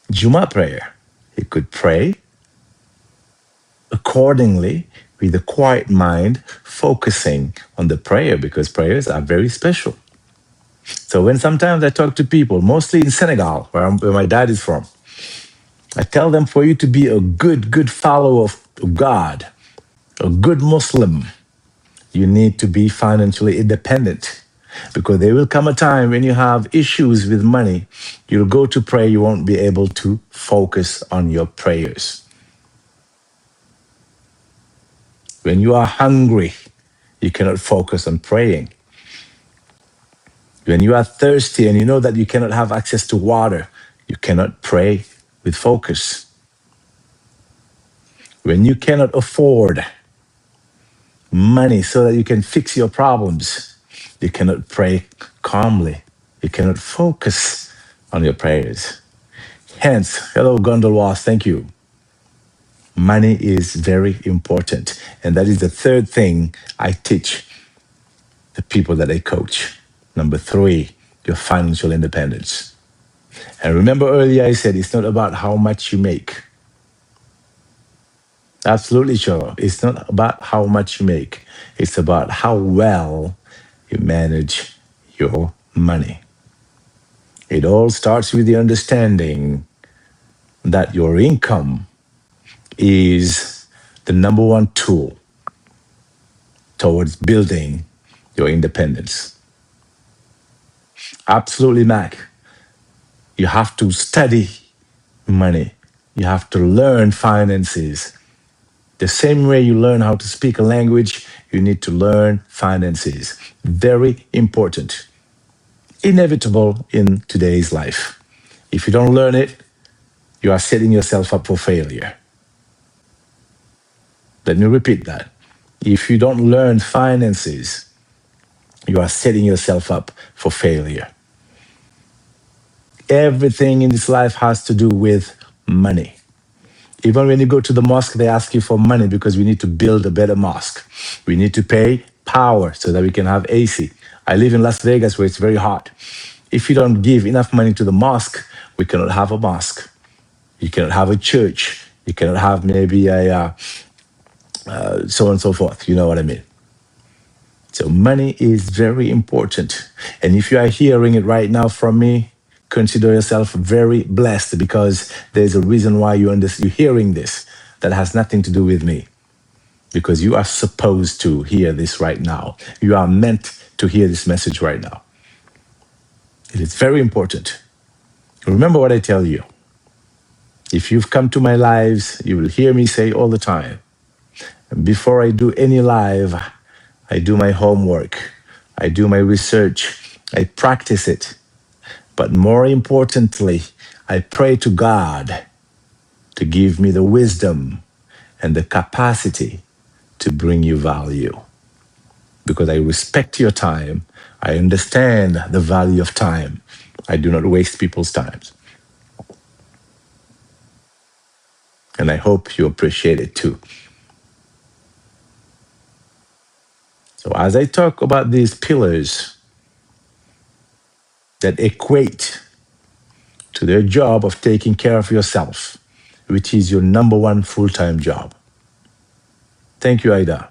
Juma prayer. He could pray accordingly with a quiet mind, focusing on the prayer because prayers are very special. So when sometimes I talk to people, mostly in Senegal, where my dad is from, I tell them for you to be a good follower of God, a good Muslim, you need to be financially independent. Because there will come a time when you have issues with money, you'll go to pray, you won't be able to focus on your prayers. When you are hungry, you cannot focus on praying. When you are thirsty and you know that you cannot have access to water, you cannot pray with focus. When you cannot afford money so that you can fix your problems, you cannot pray calmly. You cannot focus on your prayers. Hence, hello, Gondolwas, thank you. Money is very important. And that is the third thing I teach the people that I coach. Number 3, your financial independence. And remember earlier I said it's not about how much you make. Absolutely sure. It's not about how much you make. It's about how well you manage your money. It all starts with the understanding that your income is the number one tool towards building your independence. Absolutely, Mac. You have to study money. You have to learn finances. The same way you learn how to speak a language, you need to learn finances. Very important. Inevitable in today's life. If you don't learn it, you are setting yourself up for failure. Let me repeat that. If you don't learn finances, you are setting yourself up for failure. Everything in this life has to do with money. Even when you go to the mosque, they ask you for money because we need to build a better mosque. We need to pay power so that we can have AC. I live in Las Vegas where it's very hot. If you don't give enough money to the mosque, we cannot have a mosque. You cannot have a church. You cannot have maybe a so on and so forth. You know what I mean? So money is very important. And if you are hearing it right now from me, consider yourself very blessed because there's a reason why you're hearing this that has nothing to do with me. Because you are supposed to hear this right now. You are meant to hear this message right now. It is very important. Remember what I tell you. If you've come to my lives, you will hear me say all the time, before I do any live, I do my homework, I do my research, I practice it. But more importantly, I pray to God to give me the wisdom and the capacity to bring you value. Because I respect your time, I understand the value of time. I do not waste people's time. And I hope you appreciate it too. So as I talk about these pillars that equate to their job of taking care of yourself, which is your number one full-time job. Thank you, Ida.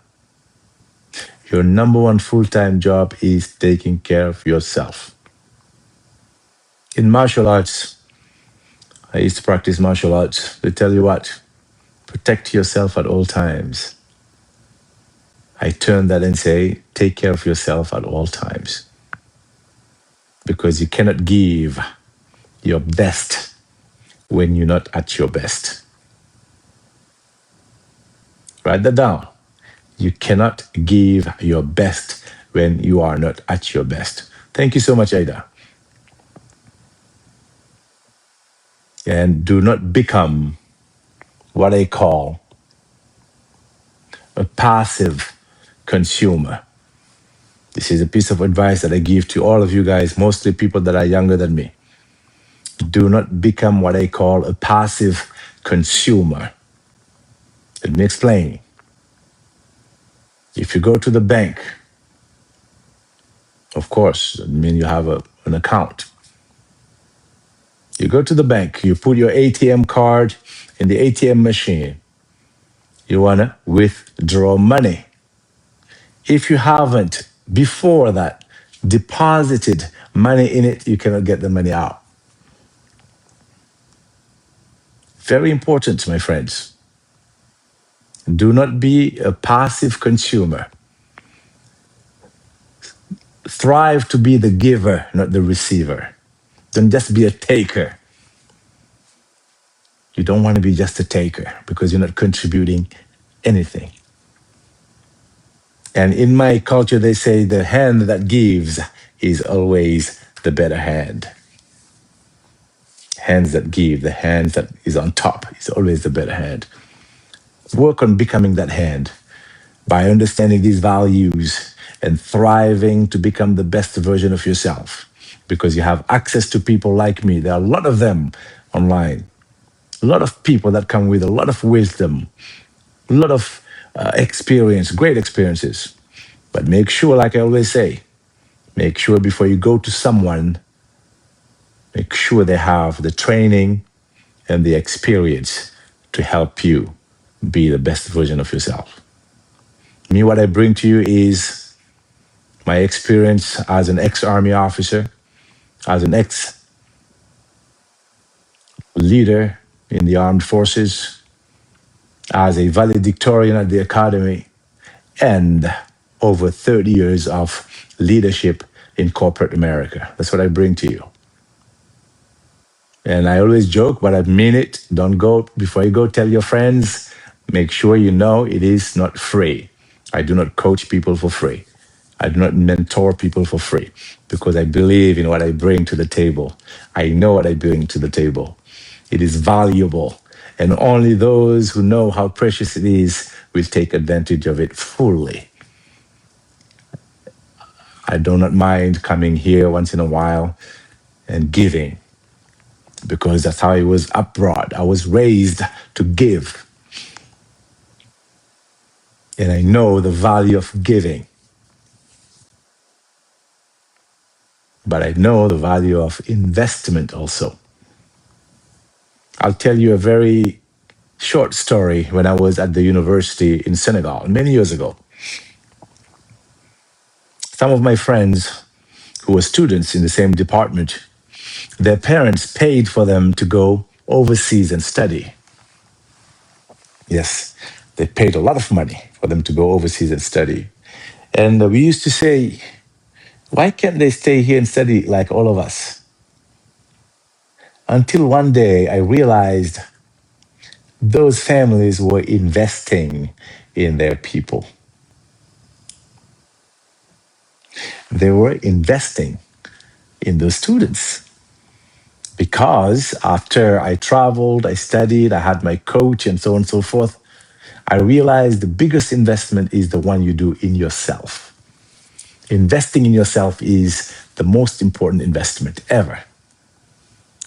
Your number one full-time job is taking care of yourself. In martial arts, I used to practice martial arts. They tell you what, protect yourself at all times. I turn that and say, take care of yourself at all times. Because you cannot give your best when you're not at your best. Write that down. You cannot give your best when you are not at your best. Thank you so much, Aida. And do not become what I call a passive consumer. This is a piece of advice that I give to all of you guys, mostly people that are younger than me. Do not become what I call a passive consumer. Let me explain. If you go to the bank, of course, I mean you have an account. You go to the bank, you put your ATM card in the ATM machine. You want to withdraw money. If you haven't, before that, deposited money in it, you cannot get the money out. Very important, my friends. Do not be a passive consumer. Strive to be the giver, not the receiver. Don't just be a taker. You don't want to be just a taker because you're not contributing anything. And in my culture, they say the hand that gives is always the better hand. Hands that give, the hand that is on top is always the better hand. Work on becoming that hand by understanding these values and thriving to become the best version of yourself because you have access to people like me. There are a lot of them online. A lot of people that come with a lot of wisdom, a lot of experience, great experiences. But make sure, like I always say, make sure before you go to someone, make sure they have the training and the experience to help you be the best version of yourself. Me, what I bring to you is my experience as an ex-Army officer, as an ex-leader in the armed forces, as a valedictorian at the academy, and over 30 years of leadership in corporate America. That's what I bring to you. And I always joke, but I mean it. Don't go, before you go tell your friends, make sure you know it is not free. I do not coach people for free. I do not mentor people for free because I believe in what I bring to the table. I know what I bring to the table. It is valuable. And only those who know how precious it is will take advantage of it fully. I do not mind coming here once in a while and giving because that's how I was abroad. I was raised to give. And I know the value of giving. but I know the value of investment also. I'll tell you a very short story. When I was at the university in Senegal many years ago, some of my friends who were students in the same department, their parents paid for them to go overseas and study. Yes, they paid a lot of money for them to go overseas and study. And we used to say, why can't they stay here and study like all of us? Until one day I realized those families were investing in their people. They were investing in those students. Because after I traveled, I studied, I had my coach, and so on and so forth, I realized the biggest investment is the one you do in yourself. Investing in yourself is the most important investment ever.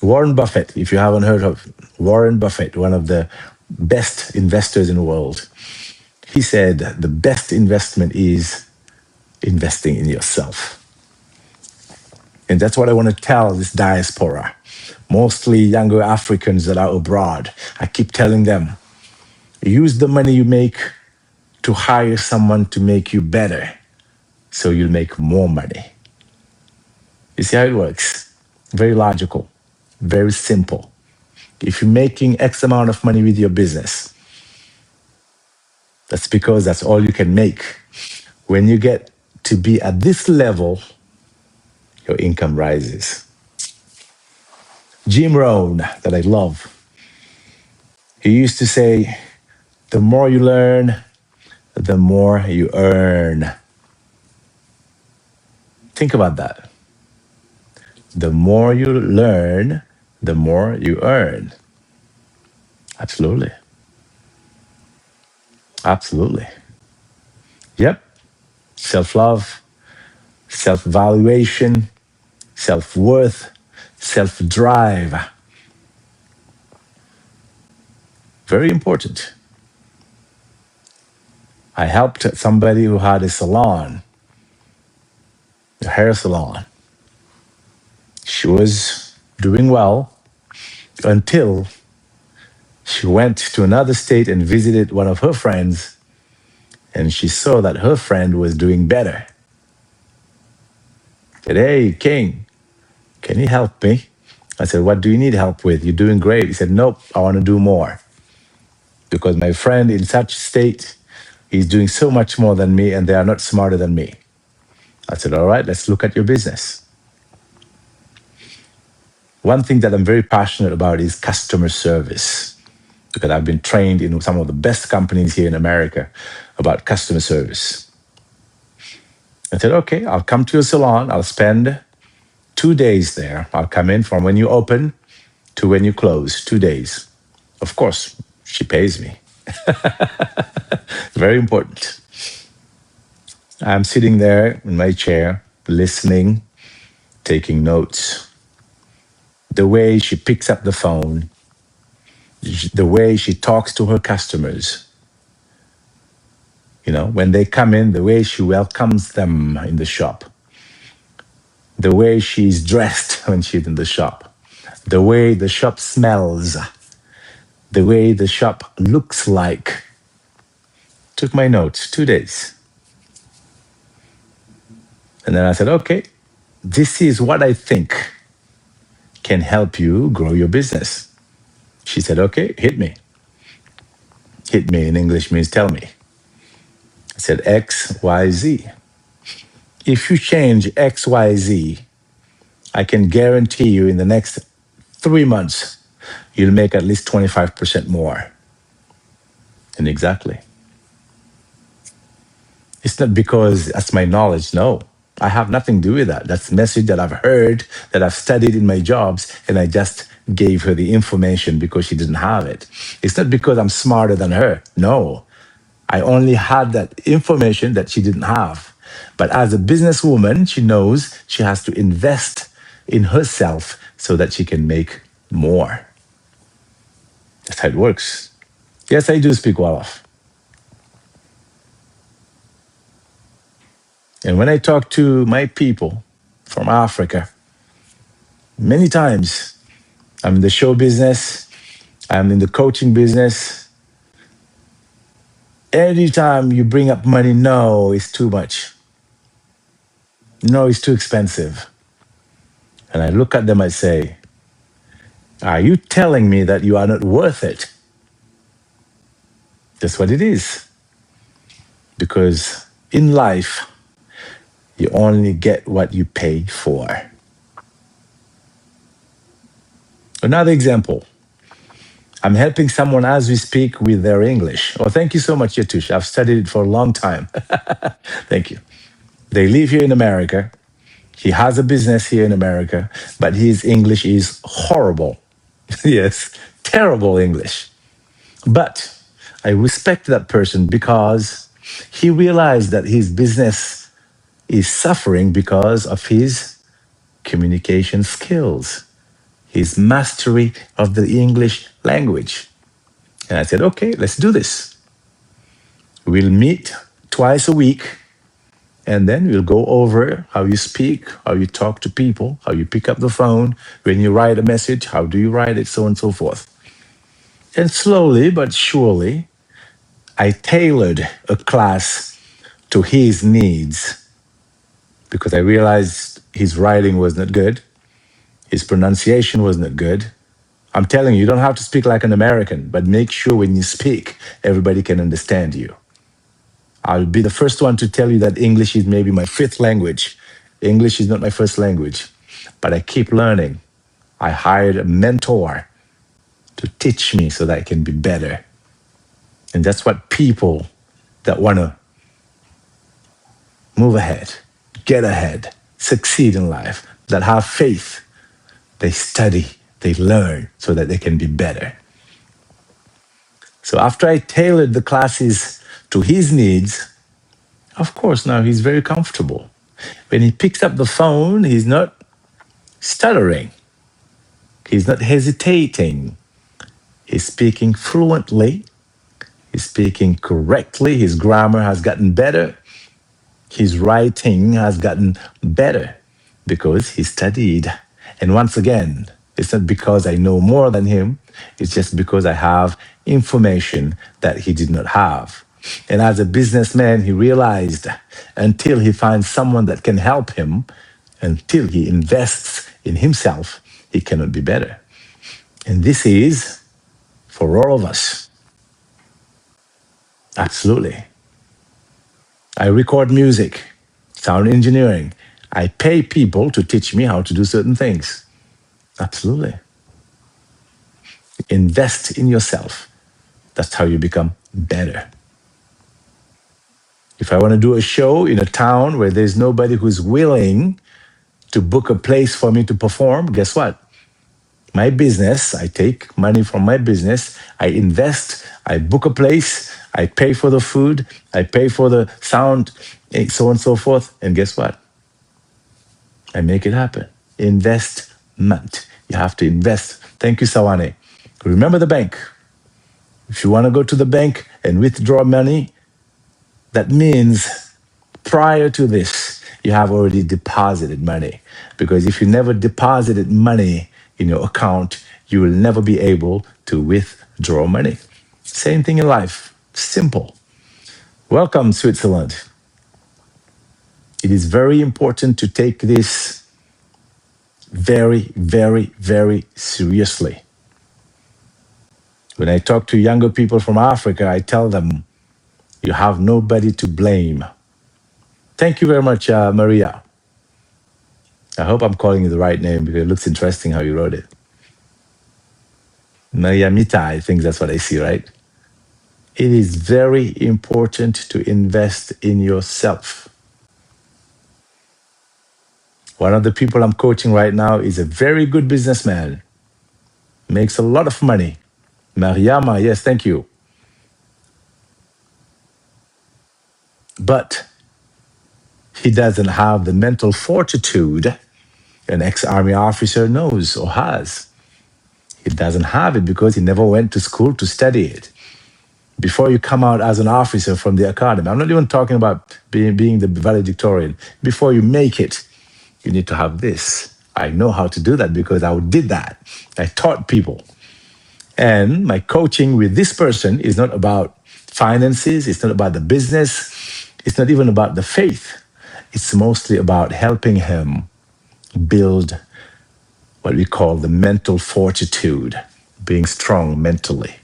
Warren Buffett, if you haven't heard of Warren Buffett, one of the best investors in the world, he said the best investment is investing in yourself. And that's what I want to tell this diaspora, mostly younger Africans that are abroad. I keep telling them, use the money you make to hire someone to make you better so you'll make more money. You see how it works? Very logical, very simple. If you're making X amount of money with your business, that's because that's all you can make. When you get to be at this level, your income rises. Jim Rohn, that I love, he used to say, the more you learn, the more you earn. Think about that. The more you learn, the more you earn. Absolutely. Absolutely. Yep. Self-love, self-valuation, self-worth, self-drive. Very important. I helped somebody who had a salon, a hair salon. She was doing well until she went to another state and visited one of her friends, and she saw that her friend was doing better. Said, hey, King, can you help me? I said, what do you need help with? You're doing great. He said, nope, I want to do more. Because my friend in such state, he's doing so much more than me, and they are not smarter than me. I said, all right, let's look at your business. One thing that I'm very passionate about is customer service, because I've been trained in some of the best companies here in America about customer service. I said, okay, I'll come to your salon. I'll spend 2 days there. I'll come in from when you open to when you close, 2 days. Of course, she pays me. Very important. I'm sitting there in my chair, listening, taking notes. The way she picks up the phone, the way she talks to her customers. You know, when they come in, the way she welcomes them in the shop. The way she's dressed when she's in the shop. The way the shop smells. The way the shop looks like. Took my notes, 2 days. And then I said, okay, this is what I think can help you grow your business. She said, okay, hit me. Hit me in English means tell me. I said, X, Y, Z. If you change X, Y, Z, I can guarantee you in the next 3 months, you'll make at least 25% more. And exactly. It's not because that's my knowledge. No, I have nothing to do with that. That's a message that I've heard, that I've studied in my jobs, and I just gave her the information because she didn't have it. It's not because I'm smarter than her. No, I only had that information that she didn't have. But as a businesswoman, she knows she has to invest in herself so that she can make more. That's how it works. Yes, I do speak Wolof. And when I talk to my people from Africa. Many times, I'm in the show business, I'm in the coaching business. Anytime you bring up money, no, it's too much. No, it's too expensive. And I look at them, I say, are you telling me that you are not worth it? That's what it is. Because in life, you only get what you pay for. Another example. I'm helping someone as we speak with their English. Oh, thank you so much, Yatush. I've studied it for a long time. Thank you. They live here in America. He has a business here in America, but his English is horrible. Yes, terrible English. But I respect that person because he realized that his business is suffering because of his communication skills, his mastery of the English language. And I said, okay, let's do this. We'll meet twice a week, and then we'll go over how you speak, how you talk to people, how you pick up the phone, when you write a message, how do you write it, so on and so forth. And slowly but surely, I tailored a class to his needs because I realized his writing was not good, his pronunciation was not good. I'm telling you, you don't have to speak like an American, but make sure when you speak, everybody can understand you. I'll be the first one to tell you that English is maybe my fifth language. English is not my first language, but I keep learning. I hired a mentor to teach me so that I can be better. And that's what people that want to move ahead, get ahead, succeed in life, that have faith, they study, they learn so that they can be better. So after I tailored the classes to his needs, of course, now he's very comfortable. When he picks up the phone, he's not stuttering. He's not hesitating. He's speaking fluently. He's speaking correctly. His grammar has gotten better. His writing has gotten better because he studied. And once again, it's not because I know more than him. It's just because I have information that he did not have. And as a businessman, he realized until he finds someone that can help him, until he invests in himself, he cannot be better. And this is for all of us. Absolutely. I record music, sound engineering. I pay people to teach me how to do certain things. Absolutely. Invest in yourself. That's how you become better. If I want to do a show in a town where there's nobody who's willing to book a place for me to perform, guess what? My business, I take money from my business, I invest, I book a place, I pay for the food, I pay for the sound, and so on and so forth. And guess what? I make it happen. Investment. You have to invest. Thank you, Sawane. Remember the bank. If you want to go to the bank and withdraw money, that means prior to this, you have already deposited money. Because if you never deposited money in your account, you will never be able to withdraw money. Same thing in life. Simple. Welcome, Switzerland. It is very important to take this very, very, very seriously. When I talk to younger people from Africa, I tell them, you have nobody to blame. Thank you very much, Maria. I hope I'm calling you the right name because it looks interesting how you wrote it. Maria Mita, I think that's what I see, right? It is very important to invest in yourself. One of the people I'm coaching right now is a very good businessman, makes a lot of money. Mariama, yes, thank you. But he doesn't have the mental fortitude an ex-army officer knows or has. He doesn't have it because he never went to school to study it. Before you come out as an officer from the academy, I'm not even talking about being the valedictorian. Before you make it, You need to have this. I know how to do that because I did that. I taught people. And my coaching with this person is not about finances, it's not about the business, it's not even about the faith. It's mostly about helping him build what we call the mental fortitude, being strong mentally,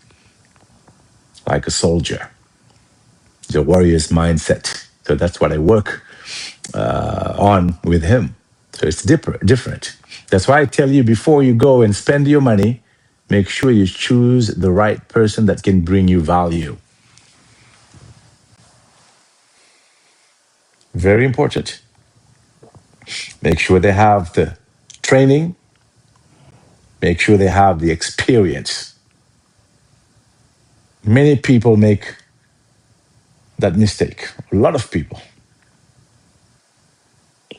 like a soldier, the warrior's mindset. So that's what I work on with him. So it's different. That's why I tell you before you go and spend your money, make sure you choose the right person that can bring you value. Very important. Make sure they have the training, make sure they have the experience. Many people make that mistake. A lot of people.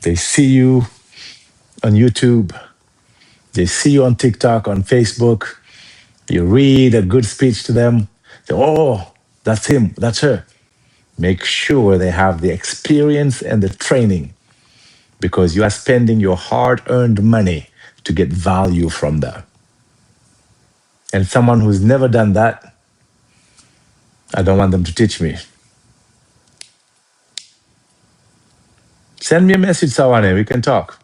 They see you on YouTube, they see you on TikTok, on Facebook. You read a good speech to them. Say, oh, that's him, that's her. Make sure they have the experience and the training because you are spending your hard earned money to get value from them. And someone who's never done that, I don't want them to teach me. Send me a message, Sawane, we can talk.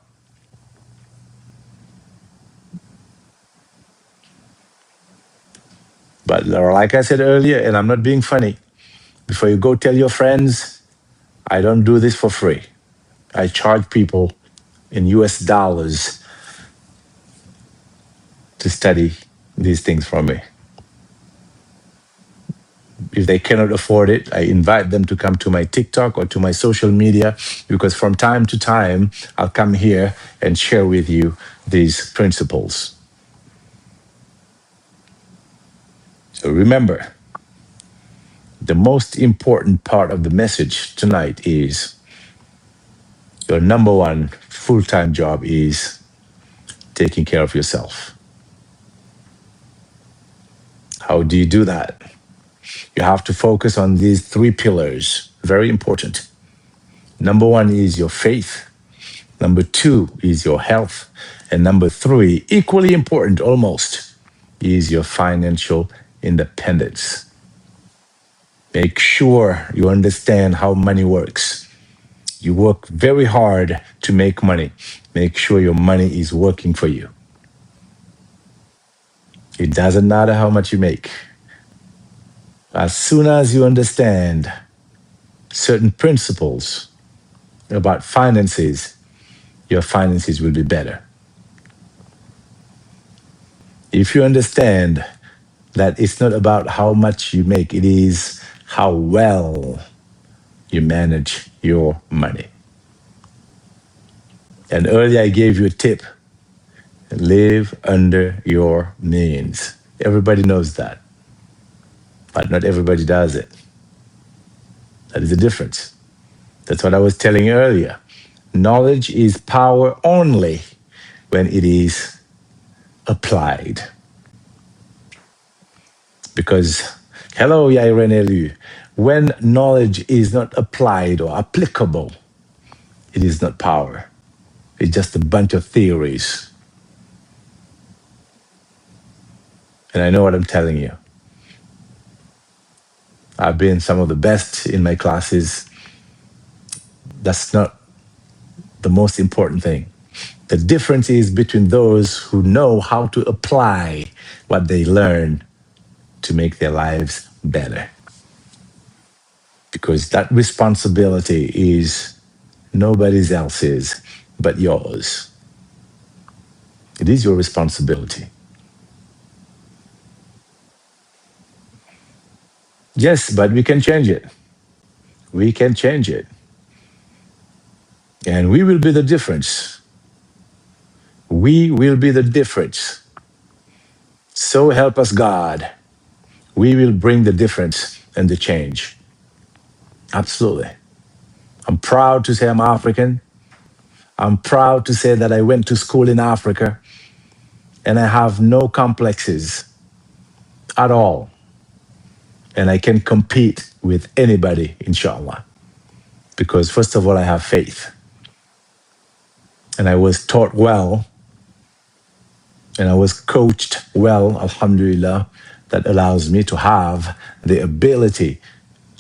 But like I said earlier, and I'm not being funny, before you go tell your friends, I don't do this for free. I charge people in US dollars to study these things from me. If they cannot afford it, I invite them to come to my TikTok or to my social media because from time to time, I'll come here and share with you these principles. So remember, the most important part of the message tonight is your number one full-time job is taking care of yourself. How do you do that? You have to focus on these three pillars, very important. Number one is your faith. Number two is your health. And number three, equally important almost, is your financial independence. Make sure you understand how money works. You work very hard to make money. Make sure your money is working for you. It doesn't matter how much you make. As soon as you understand certain principles about finances, your finances will be better. If you understand that it's not about how much you make, it is how well you manage your money. And earlier I gave you a tip. Live under your means. Everybody knows that. But not everybody does it. That is the difference. That's what I was telling you earlier. Knowledge is power only when it is applied. Because, hello, Yairen Elu, when knowledge is not applied or applicable, it is not power. It's just a bunch of theories. And I know what I'm telling you. I've been some of the best in my classes. That's not the most important thing. The difference is between those who know how to apply what they learn to make their lives better. Because that responsibility is nobody else's but yours. It is your responsibility. Yes, but we can change it. We can change it. And we will be the difference. We will be the difference. So help us God. We will bring the difference and the change. Absolutely. I'm proud to say I'm African. I'm proud to say that I went to school in Africa. And I have no complexes at all. And I can compete with anybody, inshallah. Because first of all, I have faith. and I was taught well, and I was coached well, alhamdulillah, that allows me to have the ability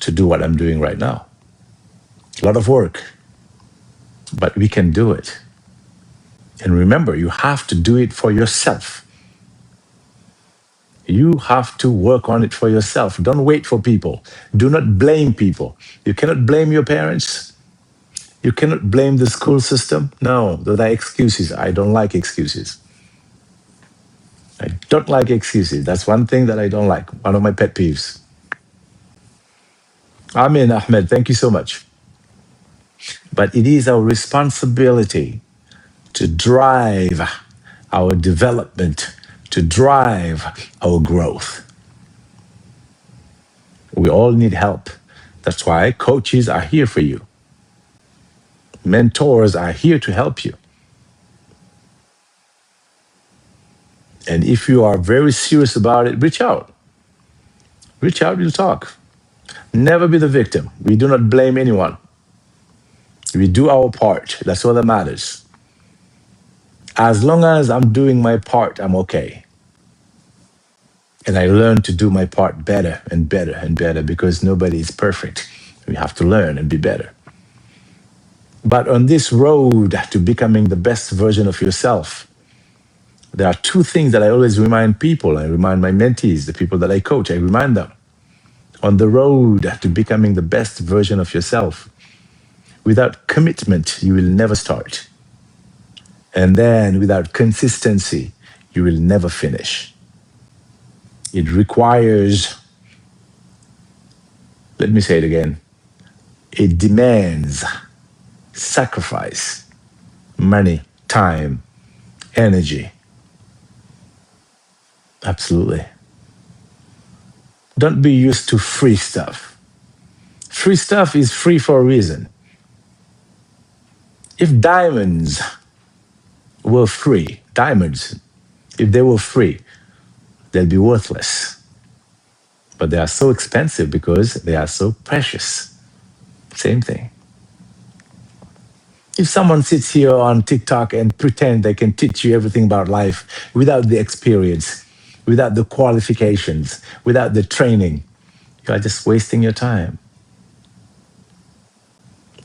to do what I'm doing right now. A lot of work, but we can do it. And remember, you have to do it for yourself. You have to work on it for yourself. Don't wait for people. Do not blame people. You cannot blame your parents. You cannot blame the school system. No, those are excuses. I don't like excuses. I don't like excuses. That's one thing that I don't like. One of my pet peeves. Amin, Ahmed. Thank you so much. But it is our responsibility to drive our development, to drive our growth. We all need help. That's why coaches are here for you. Mentors are here to help you. And if you are very serious about it, reach out. Reach out, we'll talk. Never be the victim. We do not blame anyone. We do our part. That's all that matters. As long as I'm doing my part, I'm okay. And I learn to do my part better and better and better because nobody is perfect. We have to learn and be better. But on this road to becoming the best version of yourself, there are two things that I always remind people. I remind my mentees, the people that I coach, I remind them. On the road to becoming the best version of yourself, without commitment, you will never start. And then without consistency, you will never finish. It requires, let me say it again, it demands sacrifice, money, time, energy. Absolutely. Don't be used to free stuff. Free stuff is free for a reason. If diamonds were free, diamonds, if they were free, they'll be worthless. But they are so expensive because they are so precious. Same thing. If someone sits here on TikTok and pretend they can teach you everything about life without the experience, without the qualifications, without the training, you are just wasting your time.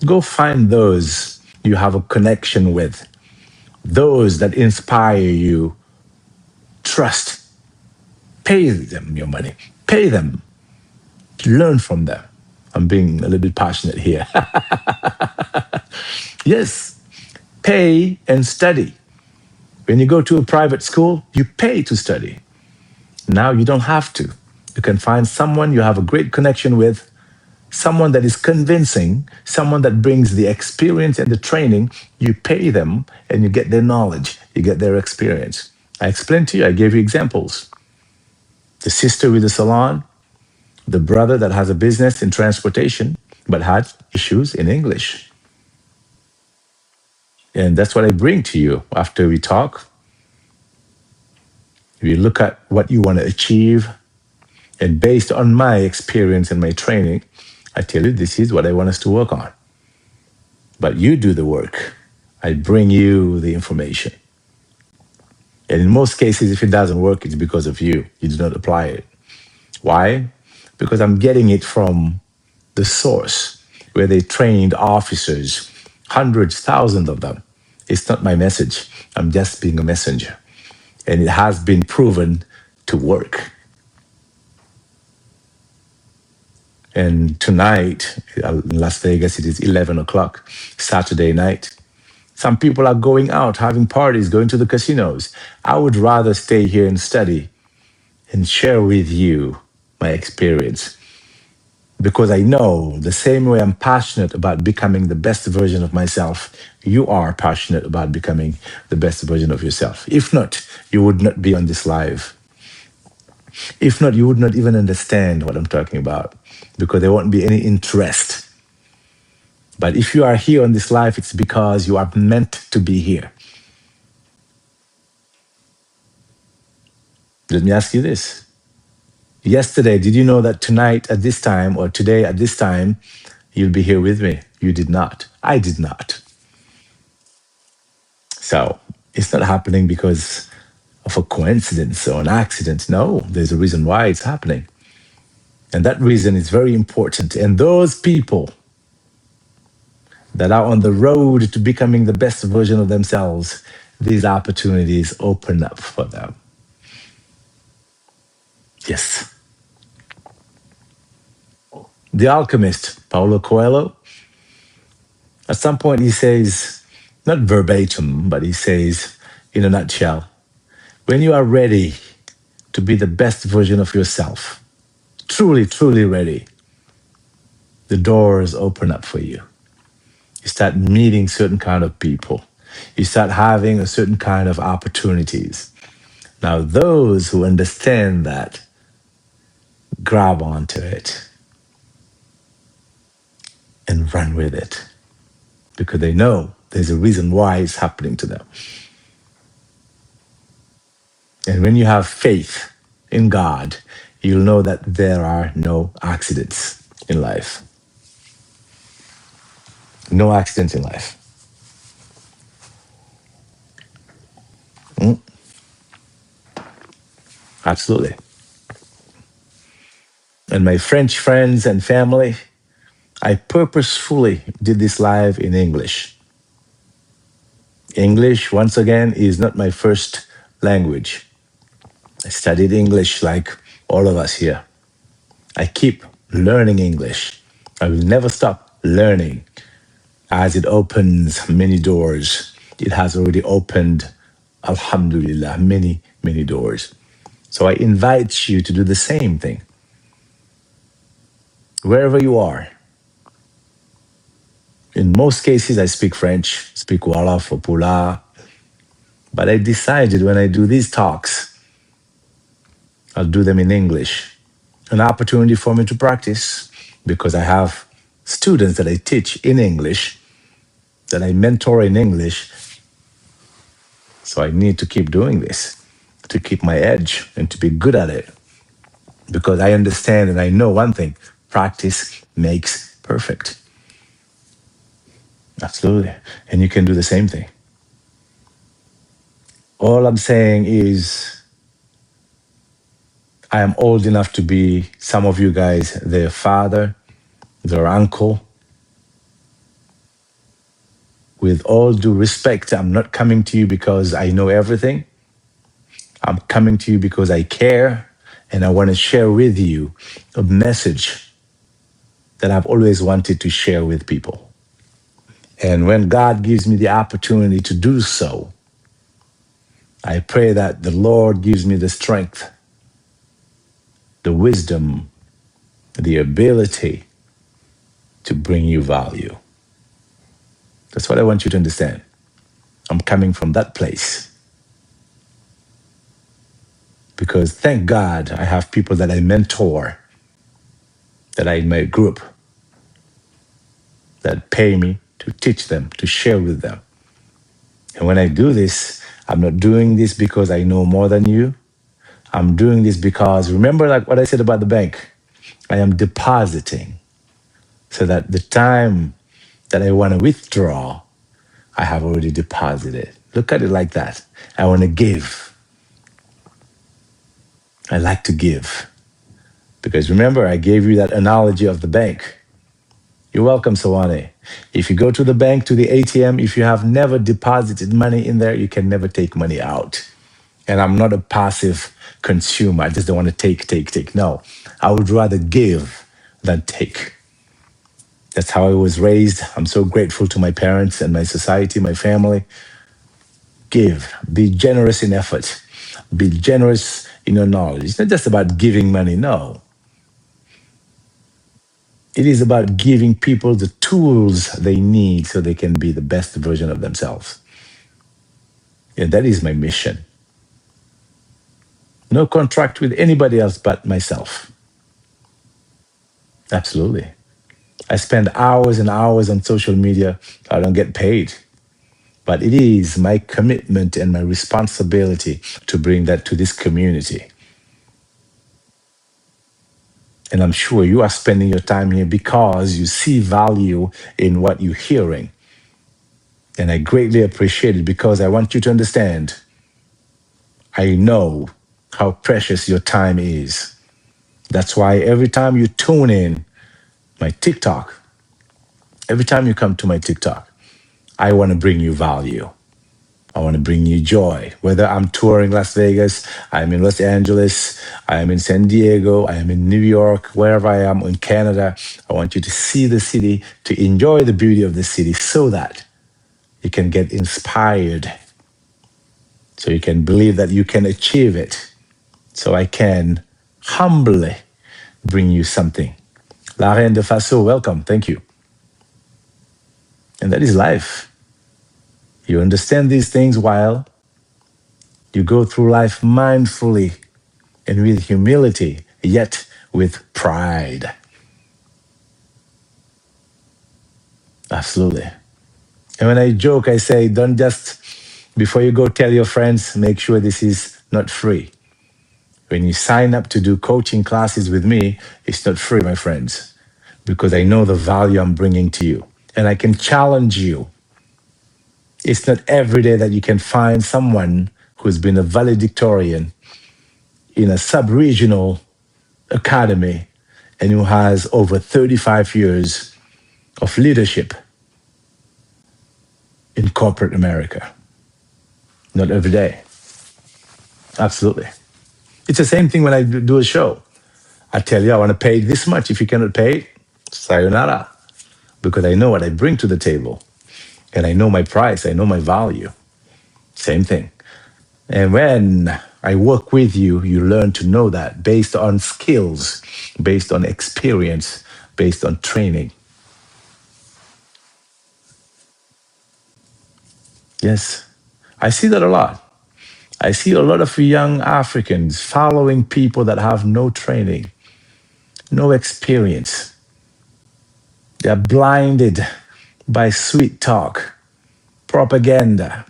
Go find those you have a connection with, those that inspire you. Trust. Pay them your money. Pay them. Learn from them. I'm being a little bit passionate here. Yes, pay and study. When you go to a private school, you pay to study. Now you don't have to. You can find someone you have a great connection with, someone that is convincing, someone that brings the experience and the training. You pay them and you get their knowledge, you get their experience. I explained to you, I gave you examples. The sister with the salon, the brother that has a business in transportation, but had issues in English. And that's what I bring to you after we talk. We look at what you want to achieve. And based on my experience and my training, I tell you, this is what I want us to work on. But you do the work. I bring you the information. And in most cases, if it doesn't work, it's because of you. You do not apply it. Why? Because I'm getting it from the source where they trained officers, hundreds, thousands of them. It's not my message. I'm just being a messenger. And it has been proven to work. And tonight, in Las Vegas, it is 11 o'clock, Saturday night. Some people are going out, having parties, going to the casinos. I would rather stay here and study and share with you my experience. Because I know the same way I'm passionate about becoming the best version of myself, you are passionate about becoming the best version of yourself. If not, you would not be on this live. If not, you would not even understand what I'm talking about because there won't be any interest. But if you are here on this live, it's because you are meant to be here. Let me ask you this. Yesterday, did you know that tonight at this time or today at this time, you'll be here with me? You did not. I did not. So it's not happening because of a coincidence or an accident. No, there's a reason why it's happening. And that reason is very important. And those people that are on the road to becoming the best version of themselves, these opportunities open up for them. Yes. The Alchemist, Paulo Coelho, at some point he says, not verbatim, but he says, in a nutshell, when you are ready to be the best version of yourself, truly, truly ready, the doors open up for you. You start meeting certain kind of people. You start having a certain kind of opportunities. Now, those who understand that grab onto it and run with it because they know there's a reason why it's happening to them. And when you have faith in God, you'll know that there are no accidents in life. No accidents in life. Absolutely. And my French friends and family, I purposefully did this live in English. English, once again, is not my first language. I studied English like all of us here. I keep learning English. I will never stop learning as it opens many doors. It has already opened, alhamdulillah, many, many doors. So I invite you to do the same thing. Wherever you are. In most cases, I speak French, speak Wolof or Pula. But I decided when I do these talks, I'll do them in English. An opportunity for me to practice because I have students that I teach in English, that I mentor in English. So I need to keep doing this to keep my edge and to be good at it. Because I understand and I know one thing, practice makes perfect. Absolutely. And you can do the same thing. All I'm saying is I am old enough to be some of you guys, their father, their uncle. With all due respect, I'm not coming to you because I know everything. I'm coming to you because I care and I want to share with you a message that I've always wanted to share with people. And when God gives me the opportunity to do so, I pray that the Lord gives me the strength, the wisdom, the ability to bring you value. That's what I want you to understand. I'm coming from that place. Because thank God I have people that I mentor, that are in my group, that pay me to teach them, to share with them. And when I do this, I'm not doing this because I know more than you. I'm doing this because, remember like what I said about the bank? I am depositing so that the time that I want to withdraw, I have already deposited. Look at it like that. I want to give. I like to give. Because remember, I gave you that analogy of the bank. You're welcome, Sawane. If you go to the bank, to the ATM, if you have never deposited money in there, you can never take money out. And I'm not a passive consumer. I just don't want to take. No, I would rather give than take. That's how I was raised. I'm so grateful to my parents and my society, my family. Give. Be generous in effort. Be generous in your knowledge. It's not just about giving money, no. It is about giving people the tools they need so they can be the best version of themselves. And that is my mission. No contract with anybody else but myself. Absolutely. I spend hours and hours on social media. I don't get paid. But it is my commitment and my responsibility to bring that to this community. And I'm sure you are spending your time here because you see value in what you're hearing. And I greatly appreciate it because I want you to understand I know how precious your time is. That's why every time you tune in my TikTok, every time you come to my TikTok, I want to bring you value. I want to bring you joy. Whether I'm touring Las Vegas, I'm in Los Angeles, I am in San Diego, I am in New York, wherever I am in Canada, I want you to see the city, to enjoy the beauty of the city so that you can get inspired, so you can believe that you can achieve it. So I can humbly bring you something. La Reine de Faso, welcome. Thank you. And that is life. You understand these things while you go through life mindfully and with humility, yet with pride. Absolutely. And when I joke, I say, don't just, before you go tell your friends, make sure this is not free. When you sign up to do coaching classes with me, it's not free, my friends, because I know the value I'm bringing to you. And I can challenge you. It's not every day that you can find someone who's been a valedictorian in a sub-regional academy and who has over 35 years of leadership in corporate America. Not every day. Absolutely. It's the same thing when I do a show. I tell you, I want to pay this much. If you cannot pay it, sayonara. Because I know what I bring to the table. And I know my price. I know my value. Same thing. And when I work with you, you learn to know that based on skills, based on experience, based on training. Yes, I see that a lot. I see a lot of young Africans following people that have no training, no experience. They're blinded by sweet talk, propaganda,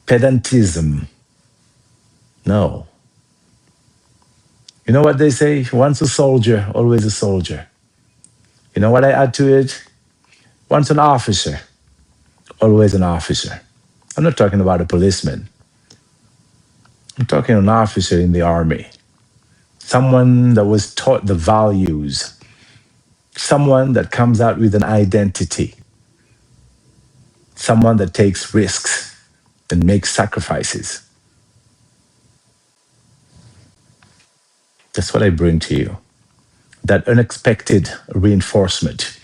pedantism. No. You know what they say? Once a soldier, always a soldier. You know what I add to it? Once an officer, always an officer. I'm not talking about a policeman. I'm talking an officer in the army. Someone that was taught the values. Someone that comes out with an identity. Someone that takes risks and makes sacrifices. That's what I bring to you. That unexpected reinforcement.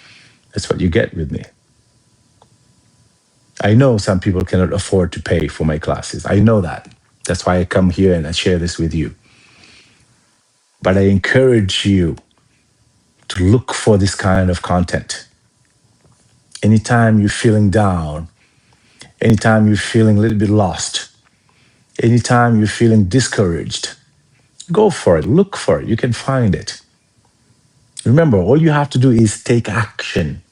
That's what you get with me. I know some people cannot afford to pay for my classes. I know that. That's why I come here and I share this with you. But I encourage you to look for this kind of content. Anytime you're feeling down, anytime you're feeling a little bit lost, anytime you're feeling discouraged, go for it. Look for it. You can find it. Remember, all you have to do is take action,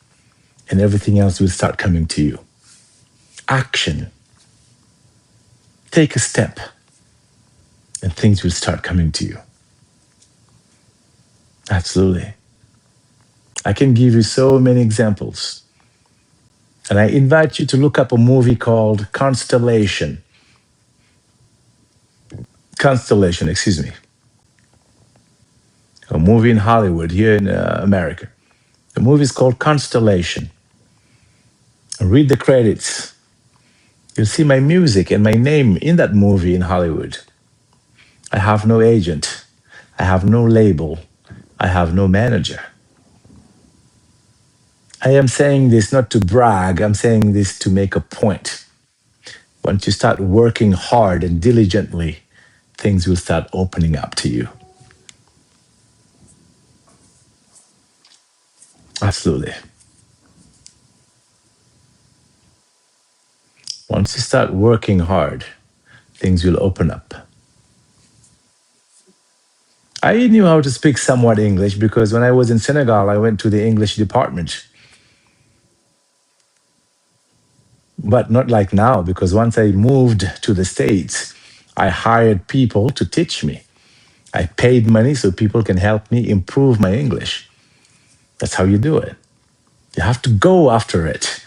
and everything else will start coming to you. Action. Take a step, and things will start coming to you. Absolutely. I can give you so many examples. And I invite you to look up a movie called Constellation. Constellation, excuse me. A movie in Hollywood, here in America. The movie is called Constellation. Read the credits. You'll see my music and my name in that movie in Hollywood. I have no agent. I have no label. I have no manager. I am saying this not to brag. I'm saying this to make a point. Once you start working hard and diligently, things will start opening up to you. Absolutely. Once you start working hard, things will open up. I knew how to speak somewhat English because when I was in Senegal, I went to the English department. But not like now, because once I moved to the States, I hired people to teach me. I paid money so people can help me improve my English. That's how you do it. You have to go after it.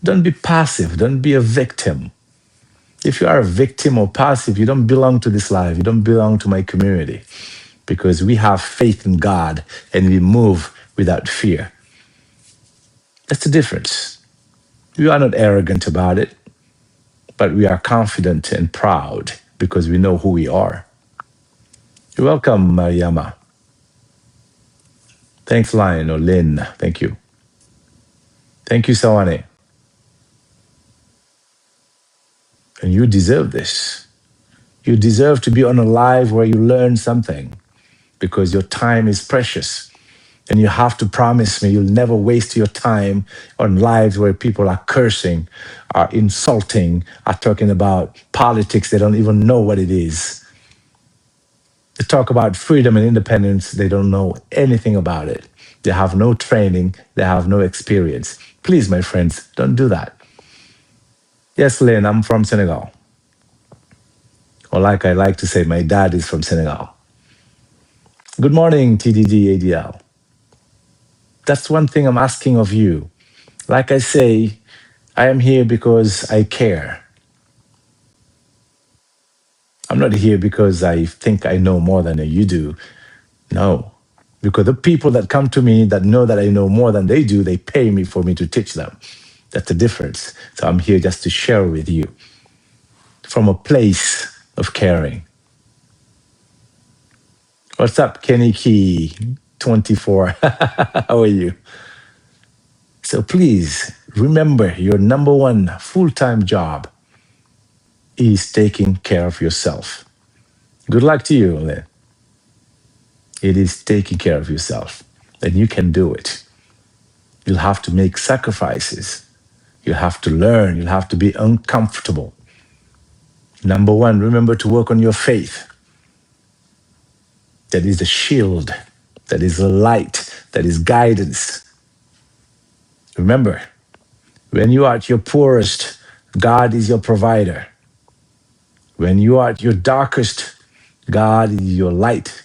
Don't be passive. Don't be a victim. If you are a victim or passive, you don't belong to this life. You don't belong to my community because we have faith in God and we move without fear. That's the difference. We are not arrogant about it, but we are confident and proud because we know who we are. You're welcome, Mariama. Thanks, Lion or Lynn. Thank you. Thank you, Sawane. And you deserve this. You deserve to be on a live where you learn something because your time is precious. And you have to promise me you'll never waste your time on lives where people are cursing, are insulting, are talking about politics. They don't even know what it is. They talk about freedom and independence. They don't know anything about it. They have no training. They have no experience. Please, my friends, don't do that. Yes, Lynn, I'm from Senegal. Or like I like to say, my dad is from Senegal. Good morning, TDD ADL. That's one thing I'm asking of you. Like I say, I am here because I care. I'm not here because I think I know more than you do. No. Because the people that come to me that know that I know more than they do, they pay me for me to teach them. That's the difference. So I'm here just to share with you from a place of caring. What's up, Kenny Key 24? How are you? So please remember your number one full-time job is taking care of yourself. Good luck to you, Lynn. It is taking care of yourself. And you can do it. You'll have to make sacrifices. You'll have to learn. You'll have to be uncomfortable. Number one, remember to work on your faith. That is a shield. That is a light. That is guidance. Remember, when you are at your poorest, God is your provider. When you are at your darkest, God is your light.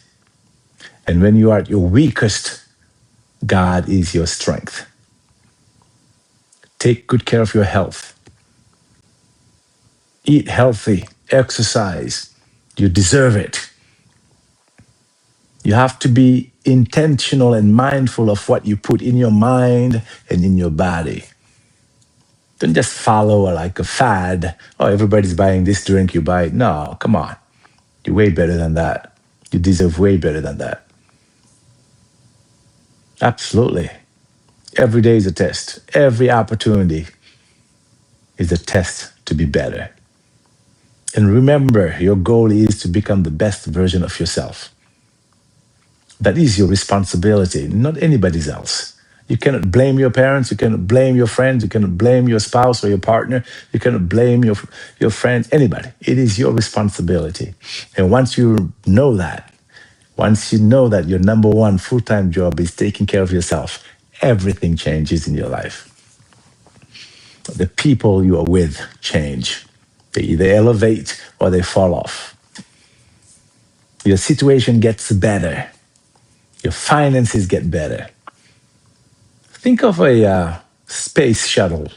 And when you are at your weakest, God is your strength. Take good care of your health. Eat healthy, exercise. You deserve it. You have to be intentional and mindful of what you put in your mind and in your body. Don't just follow like a fad. Oh, everybody's buying this drink, you buy it. No, come on. You're way better than that. You deserve way better than that. Absolutely. Every day is a test. Every opportunity is a test to be better. And remember, your goal is to become the best version of yourself. That is your responsibility, not anybody's else. You cannot blame your parents, you cannot blame your friends, you cannot blame your spouse or your partner, you cannot blame your friends, anybody. It is your responsibility. And once you know that your number one full-time job is taking care of yourself, everything changes in your life. The people you are with change. They either elevate or they fall off. Your situation gets better. Your finances get better. Think of a space shuttle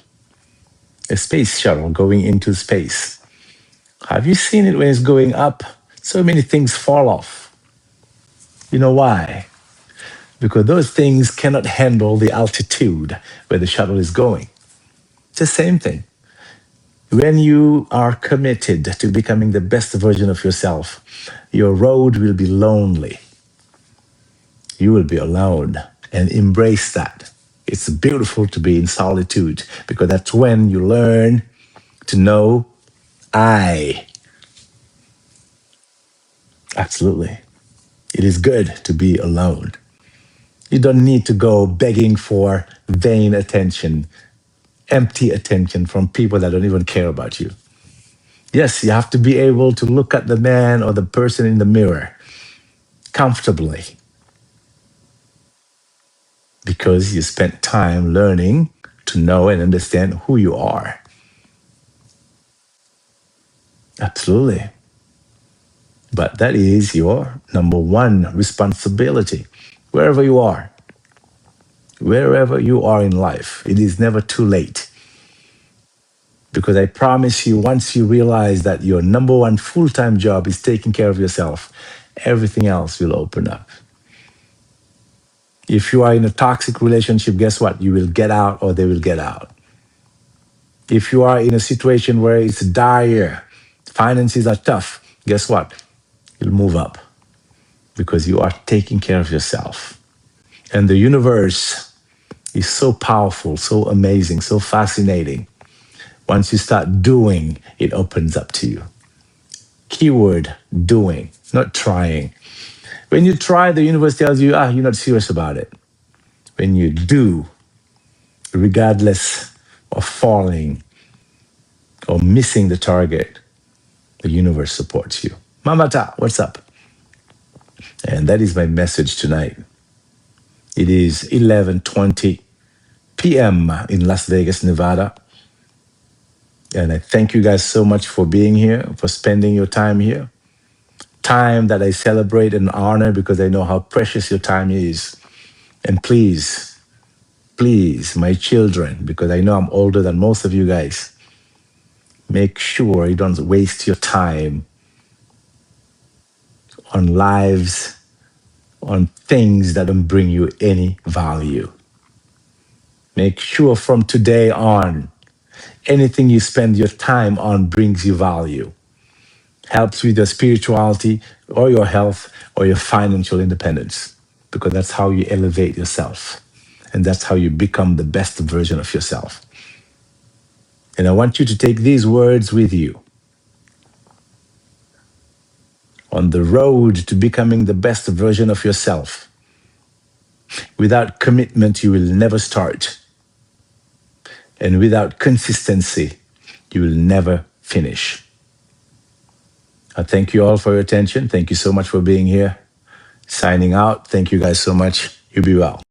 going into space. Have you seen it when it's going up? So many things fall off. You know why? Because those things cannot handle the altitude where the shuttle is going. It's the same thing. When you are committed to becoming the best version of yourself, your road will be lonely. You will be alone, and embrace that. It's beautiful to be in solitude because that's when you learn to know I. Absolutely. It is good to be alone. You don't need to go begging for vain attention, empty attention from people that don't even care about you. Yes, you have to be able to look at the man or the person in the mirror comfortably because you spent time learning to know and understand who you are. Absolutely. But that is your number one responsibility. Wherever you are in life, it is never too late. Because I promise you, once you realize that your number one full-time job is taking care of yourself, everything else will open up. If you are in a toxic relationship, guess what? You will get out or they will get out. If you are in a situation where it's dire, finances are tough, guess what? You'll move up because you are taking care of yourself. And the universe is so powerful, so amazing, so fascinating. Once you start doing, it opens up to you. Keyword, doing, not trying. When you try, the universe tells you, you're not serious about it. When you do, regardless of falling or missing the target, the universe supports you. Mamata, what's up? And that is my message tonight. It is 11:20 p.m. in Las Vegas, Nevada. And I thank you guys so much for being here, for spending your time here. Time that I celebrate and honor because I know how precious your time is. And please, please, my children, because I know I'm older than most of you guys, make sure you don't waste your time on lives, on things that don't bring you any value. Make sure from today on, anything you spend your time on brings you value, helps with your spirituality or your health or your financial independence, because that's how you elevate yourself. And that's how you become the best version of yourself. And I want you to take these words with you. On the road to becoming the best version of yourself, without commitment, you will never start. And without consistency, you will never finish. I thank you all for your attention. Thank you so much for being here. Signing out. Thank you guys so much. You be well.